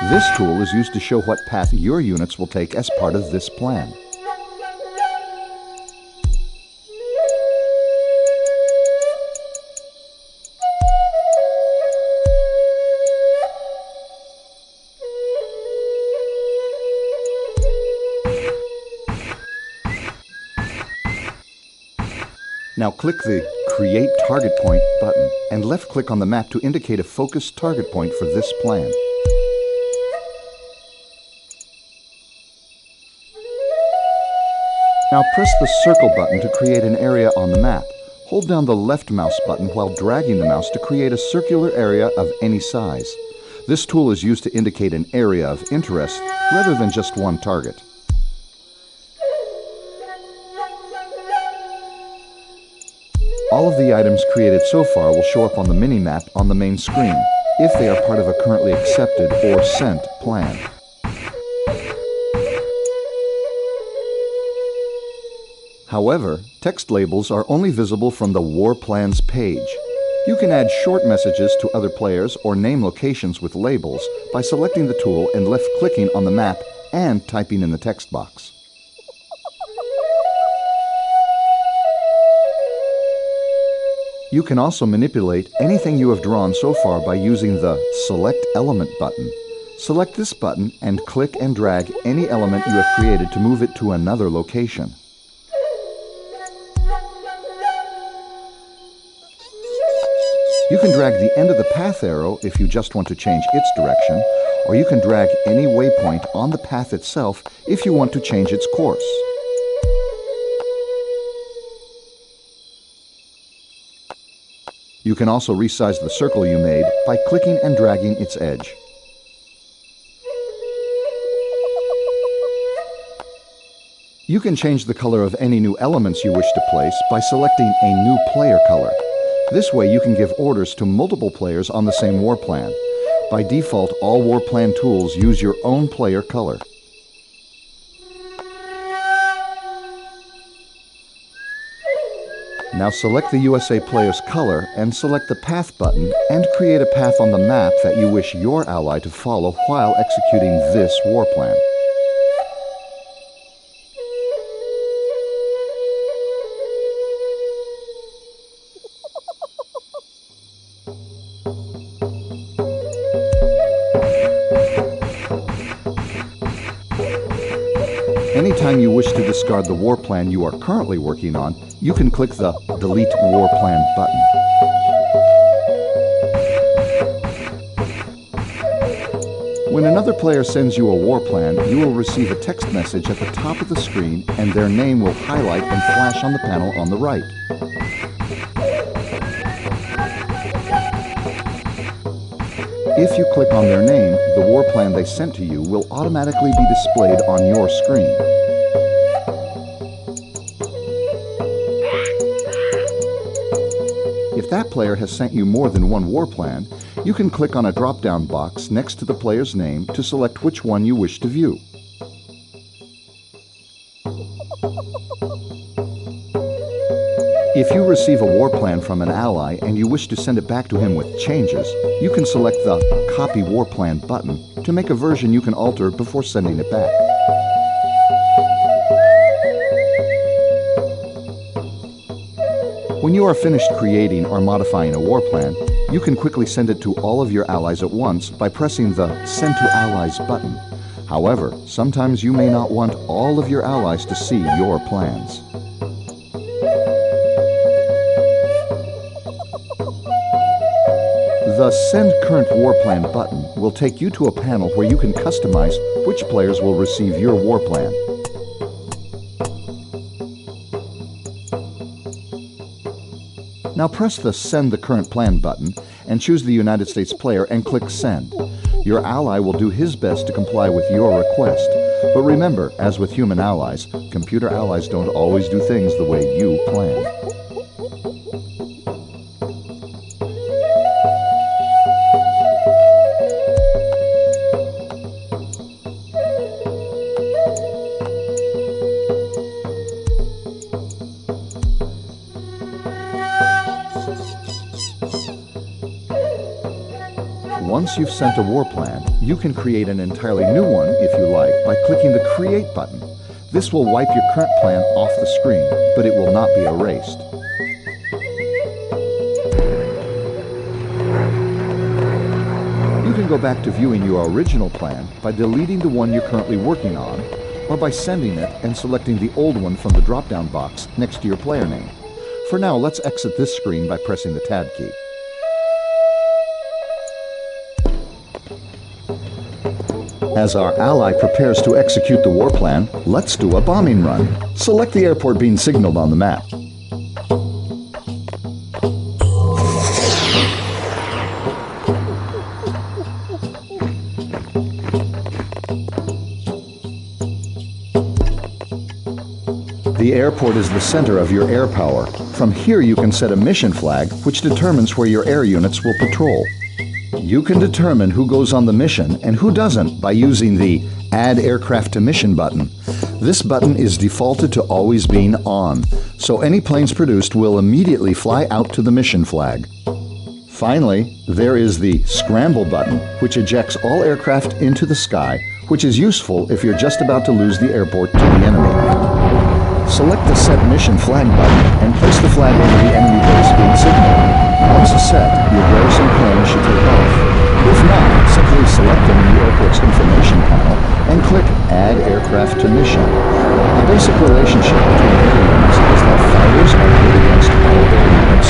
This tool is used to show what path your units will take as part of this plan. Now click the Create Target Point button and left-click on the map to indicate a focused target point for this plan. Now press the Circle button to create an area on the map. Hold down the left mouse button while dragging the mouse to create a circular area of any size. This tool is used to indicate an area of interest rather than just one target. All of the items created so far will show up on the mini-map on the main screen, if they are part of a currently accepted or sent plan. However, text labels are only visible from the War Plans page. You can add short messages to other players or name locations with labels by selecting the tool and left-clicking on the map and typing in the text box. You can also manipulate anything you have drawn so far by using the Select Element button. Select this button and click and drag any element you have created to move it to another location. You can drag the end of the path arrow if you just want to change its direction, or you can drag any waypoint on the path itself if you want to change its course. You can also resize the circle you made by clicking and dragging its edge. You can change the color of any new elements you wish to place by selecting a new player color. This way you can give orders to multiple players on the same war plan. By default, all war plan tools use your own player color. Now select the USA player's color and select the Path button and create a path on the map that you wish your ally to follow while executing this war plan. Anytime time you wish to discard the war plan you are currently working on, you can click the Delete War Plan button. When another player sends you a war plan, you will receive a text message at the top of the screen and their name will highlight and flash on the panel on the right. If you click on their name, the war plan they sent to you will automatically be displayed on your screen. If that player has sent you more than one war plan, you can click on a drop-down box next to the player's name to select which one you wish to view. If you receive a war plan from an ally and you wish to send it back to him with changes, you can select the Copy War Plan button to make a version you can alter before sending it back. When you are finished creating or modifying a war plan, you can quickly send it to all of your allies at once by pressing the Send to Allies button. However, sometimes you may not want all of your allies to see your plans. The Send Current War Plan button will take you to a panel where you can customize which players will receive your war plan. Now press the Send the Current Plan button and choose the United States player and click Send. Your ally will do his best to comply with your request. But remember, as with human allies, computer allies don't always do things the way you plan. Once you've sent a war plan, you can create an entirely new one, if you like, by clicking the Create button. This will wipe your current plan off the screen, but it will not be erased. You can go back to viewing your original plan by deleting the one you're currently working on, or by sending it and selecting the old one from the drop-down box next to your player name. For now, let's exit this screen by pressing the Tab key. As our ally prepares to execute the war plan, let's do a bombing run. Select the airport being signaled on the map. The airport is the center of your air power. From here you can set a mission flag, which determines where your air units will patrol. You can determine who goes on the mission and who doesn't by using the Add Aircraft to Mission button. This button is defaulted to always being on, so any planes produced will immediately fly out to the mission flag. Finally, there is the Scramble button, which ejects all aircraft into the sky, which is useful if you're just about to lose the airport to the enemy. Select the Set Mission Flag button and place the flag over the enemy base being signaled. Once set, your garrison plane should take off. If not, simply select them in the airport's information panel and click Add Aircraft to Mission. The basic relationship between air units is that fighters are good against all air units,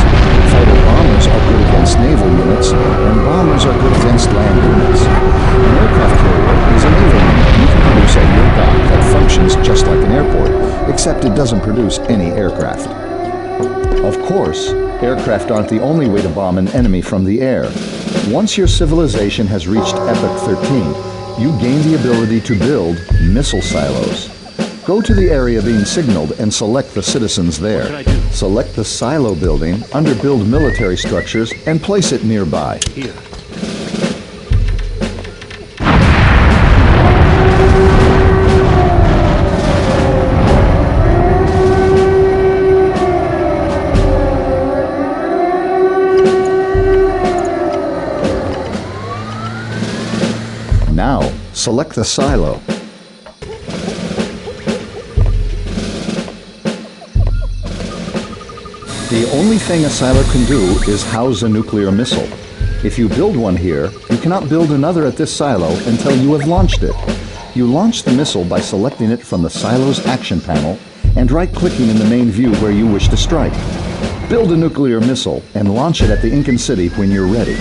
fighter bombers are good against naval units, and bombers are good against land units. An aircraft carrier is a naval unit you can produce at your dock that functions just like an airport, except it doesn't produce any aircraft. Of course, aircraft aren't the only way to bomb an enemy from the air. Once your civilization has reached Epoch 13, you gain the ability to build missile silos. Go to the area being signaled and select the citizens there. What can I do? Select the silo building under Build Military Structures and place it nearby. Here. Now, select the silo. The only thing a silo can do is house a nuclear missile. If you build one here, you cannot build another at this silo until you have launched it. You launch the missile by selecting it from the silo's action panel and right-clicking in the main view where you wish to strike. Build a nuclear missile and launch it at the Incan City when you're ready.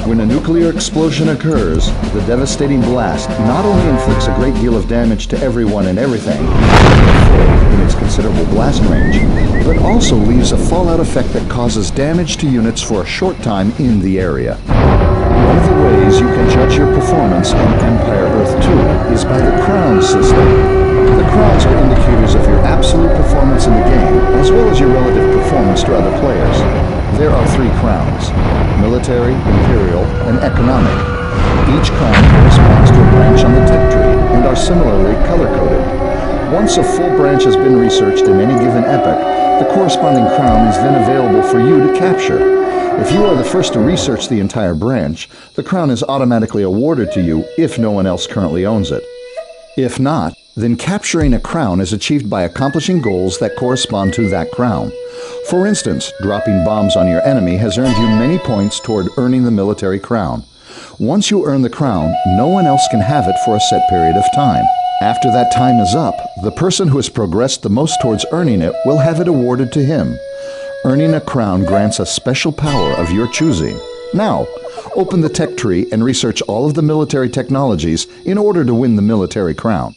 When a nuclear explosion occurs, the devastating blast not only inflicts a great deal of damage to everyone and everything in its considerable blast range, but also leaves a fallout effect that causes damage to units for a short time in the area. One of the ways you can judge your performance in Empire Earth 2 is by the crown system. The crowns are indicators of your absolute performance in the game, as well as your relative performance to other players. There are 3 crowns: military, imperial, and economic. Each crown corresponds to a branch on the tech tree and are similarly color-coded. Once a full branch has been researched in any given epoch, the corresponding crown is then available for you to capture. If you are the first to research the entire branch, the crown is automatically awarded to you if no one else currently owns it. If not, then capturing a crown is achieved by accomplishing goals that correspond to that crown. For instance, dropping bombs on your enemy has earned you many points toward earning the military crown. Once you earn the crown, no one else can have it for a set period of time. After that time is up, the person who has progressed the most towards earning it will have it awarded to him. Earning a crown grants a special power of your choosing. Now, open the tech tree and research all of the military technologies in order to win the military crown.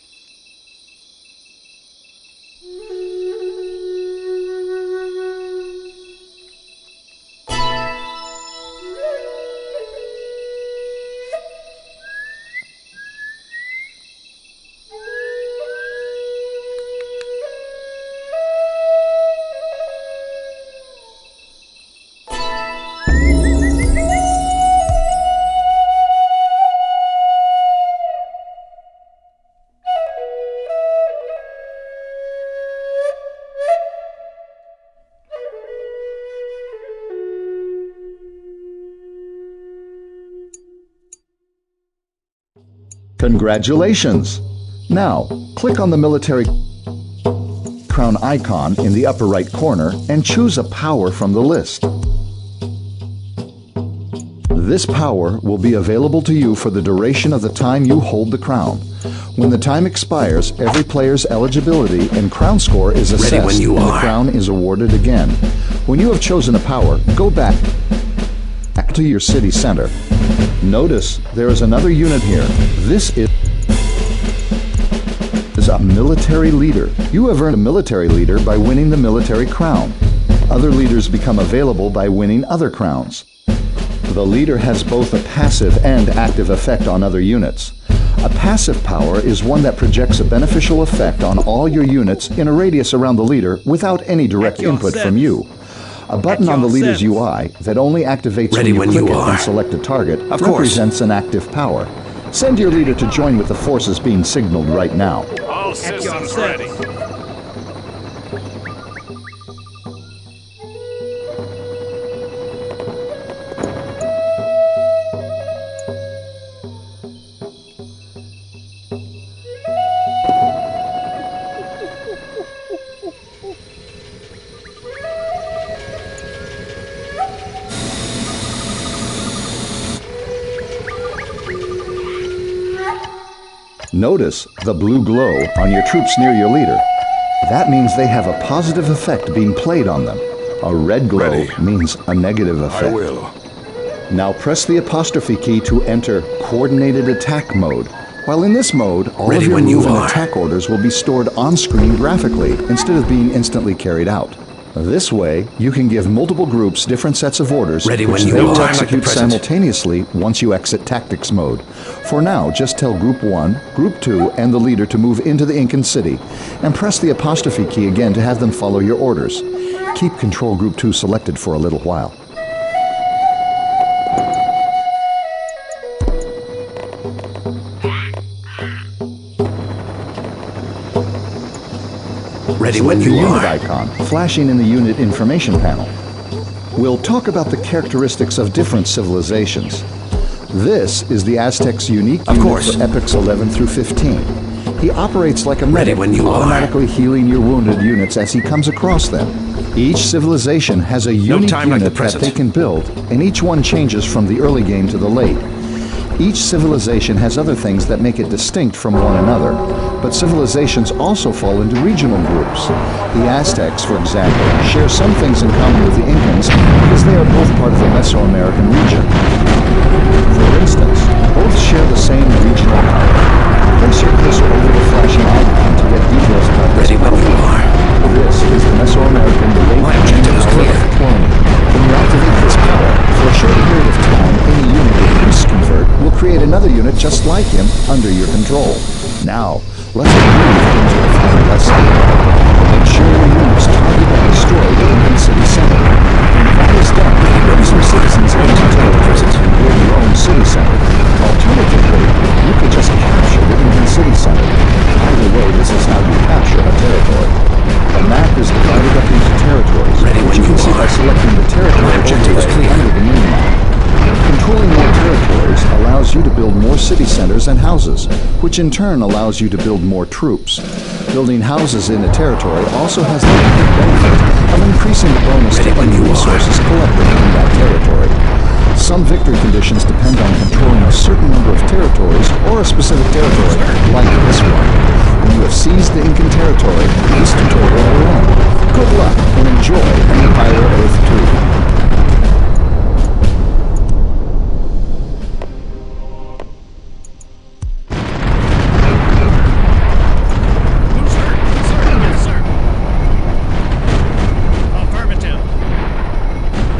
Congratulations! Now, click on the military crown icon in the upper right corner and choose a power from the list. This power will be available to you for the duration of the time you hold the crown. When the time expires, every player's eligibility and crown score is assessed and the crown is awarded again. When you have chosen a power, go back to your city center. Notice there is another unit here. This is a military leader. You have earned a military leader by winning the military crown. Other leaders become available by winning other crowns. The leader has both a passive and active effect on other units. A passive power is one that projects a beneficial effect on all your units in a radius around the leader without any direct input from you. A button on the leader's UI that only activates when you click it and select a target represents an active power. Send your leader to join with the forces being signaled right now. All systems ready. Notice the blue glow on your troops near your leader. That means they have a positive effect being played on them. A red glow Ready. means a negative effect. I will. Now press the apostrophe key to enter coordinated attack mode. While in this mode, all Ready of your when you move and are. attack orders will be stored on screen graphically instead of being instantly carried out. This way, you can give multiple groups different sets of orders Ready which when you they will are. execute Like the present. simultaneously once you exit tactics mode. For now, just tell Group 1, Group 2, and the leader to move into the Incan city, and press the apostrophe key again to have them follow your orders. Keep Control Group 2 selected for a little while. Ready when The you unit are. icon flashing in the unit information panel. We'll talk about the characteristics of different civilizations. This is the Aztec's unique Of unit course. for epochs 11 through 15. He operates like a Ready medic, when you are. automatically healing your wounded units as he comes across them. Each civilization has a unique time like the unit that present. they can build, and each one changes from the early game to the late. Each civilization has other things that make it distinct from one another, but civilizations also fall into regional groups. The Aztecs, for example, share some things in common with the Incans because they are both part of the Mesoamerican region. For instance, both share the same regional power. Place your cursor over the flashing icon to get details about this Ready when you power. are. This is the Mesoamerican relate My objective is power clear. of cloning. When you activate this power, for a short period of time, any unit that you convert will create another unit just like him under your control. Now, let's move into the final lesson. Make sure your units target and destroy the Incan city center. When that is done, bring some citizens into territories and build your own city center. Alternatively, you could just capture the Incan city center. Either way, this is how you capture a territory. The map is divided up into territories, Ready which when you can you see by are. selecting the territory My objective is overlay clear. under the mini-map. Controlling more territories allows you to build more city centers and houses, which in turn allows you to build more troops. Building houses in a territory also has the added benefit of increasing the bonus to Ready when any you are. resources collected in that territory. Some victory conditions depend on controlling a certain number of territories or a specific territory, like this one. When you have seized the Incan territory, this tutorial will end. Good luck and enjoy Empire Earth 2. Yes, sir. Affirmative.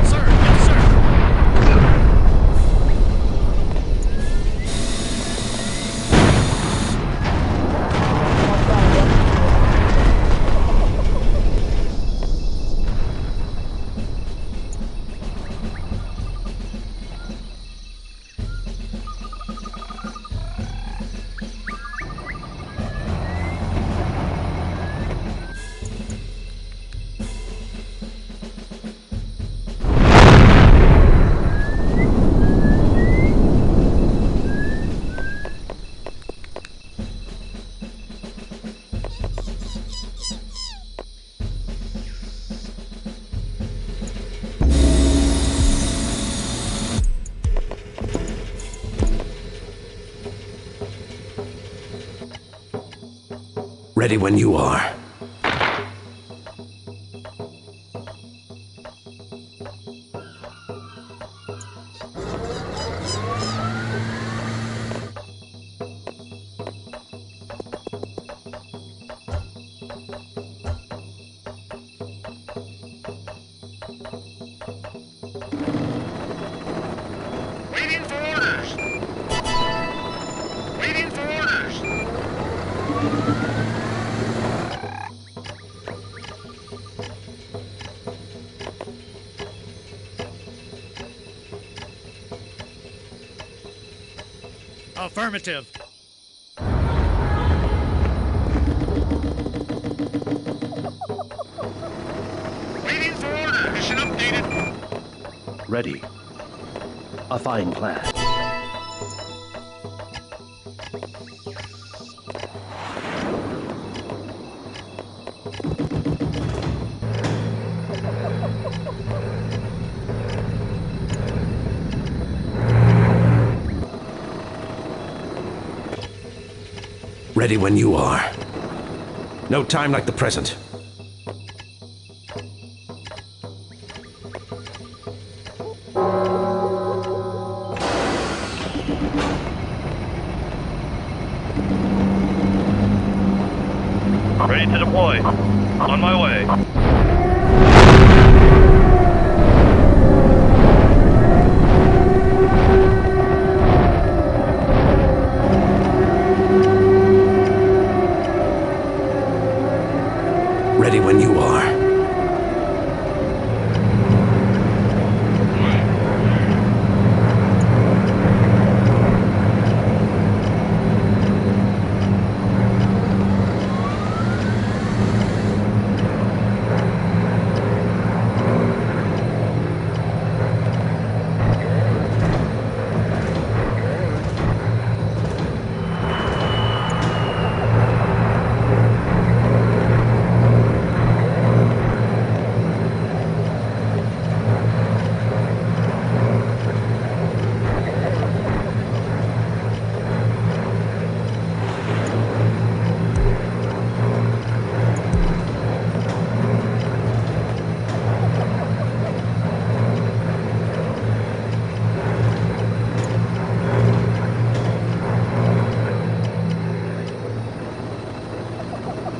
Sir, yes, sir. Ready when you are. Waiting for orders. Waiting for orders. Affirmative. Waiting for orders. Mission updated. Ready. A fine plan. Ready when you are. No time like the present. Ready to deploy. On my way. Ready when you are.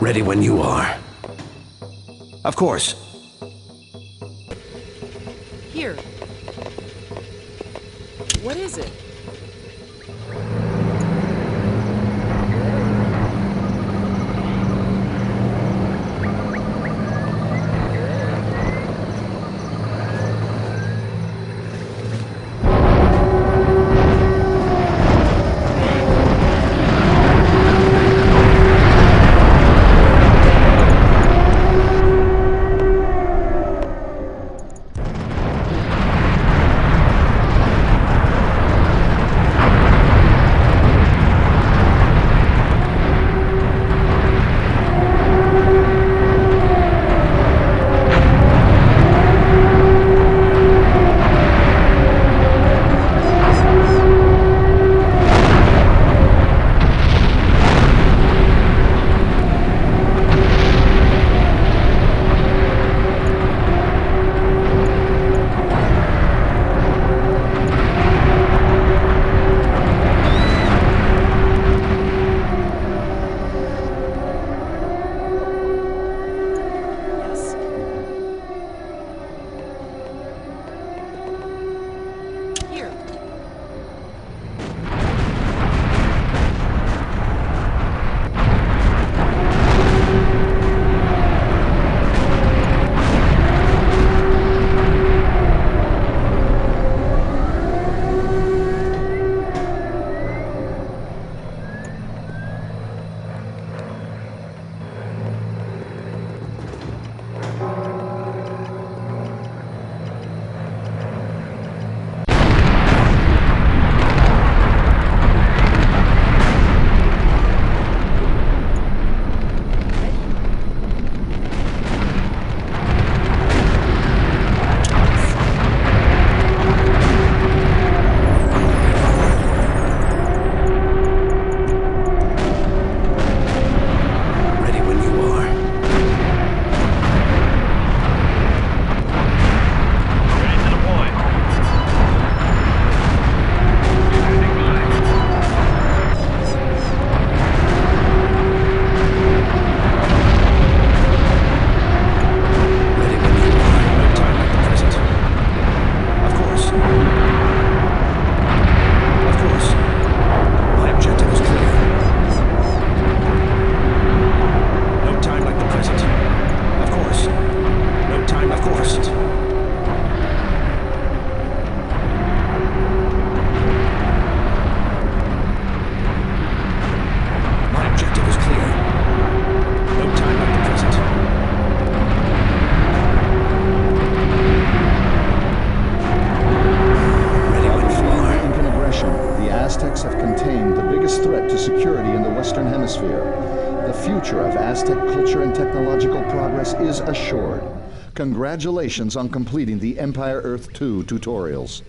Ready when you are. Of course. Here. What is it? Yes. Here. Ready when you are. Ready to deploy. Standing by. Ready when you are. No time like the present. Of course. Of course. My objective is clear. No time like the present. Of course. No time, of course. My objective is clear. No time like the present. Ready when you Fleeing are. Incan aggression, the Aztecs have contained the biggest threat to security in the Western Hemisphere. The future of Aztec culture and technological progress is assured. Congratulations on completing the Empire Earth 2 tutorials.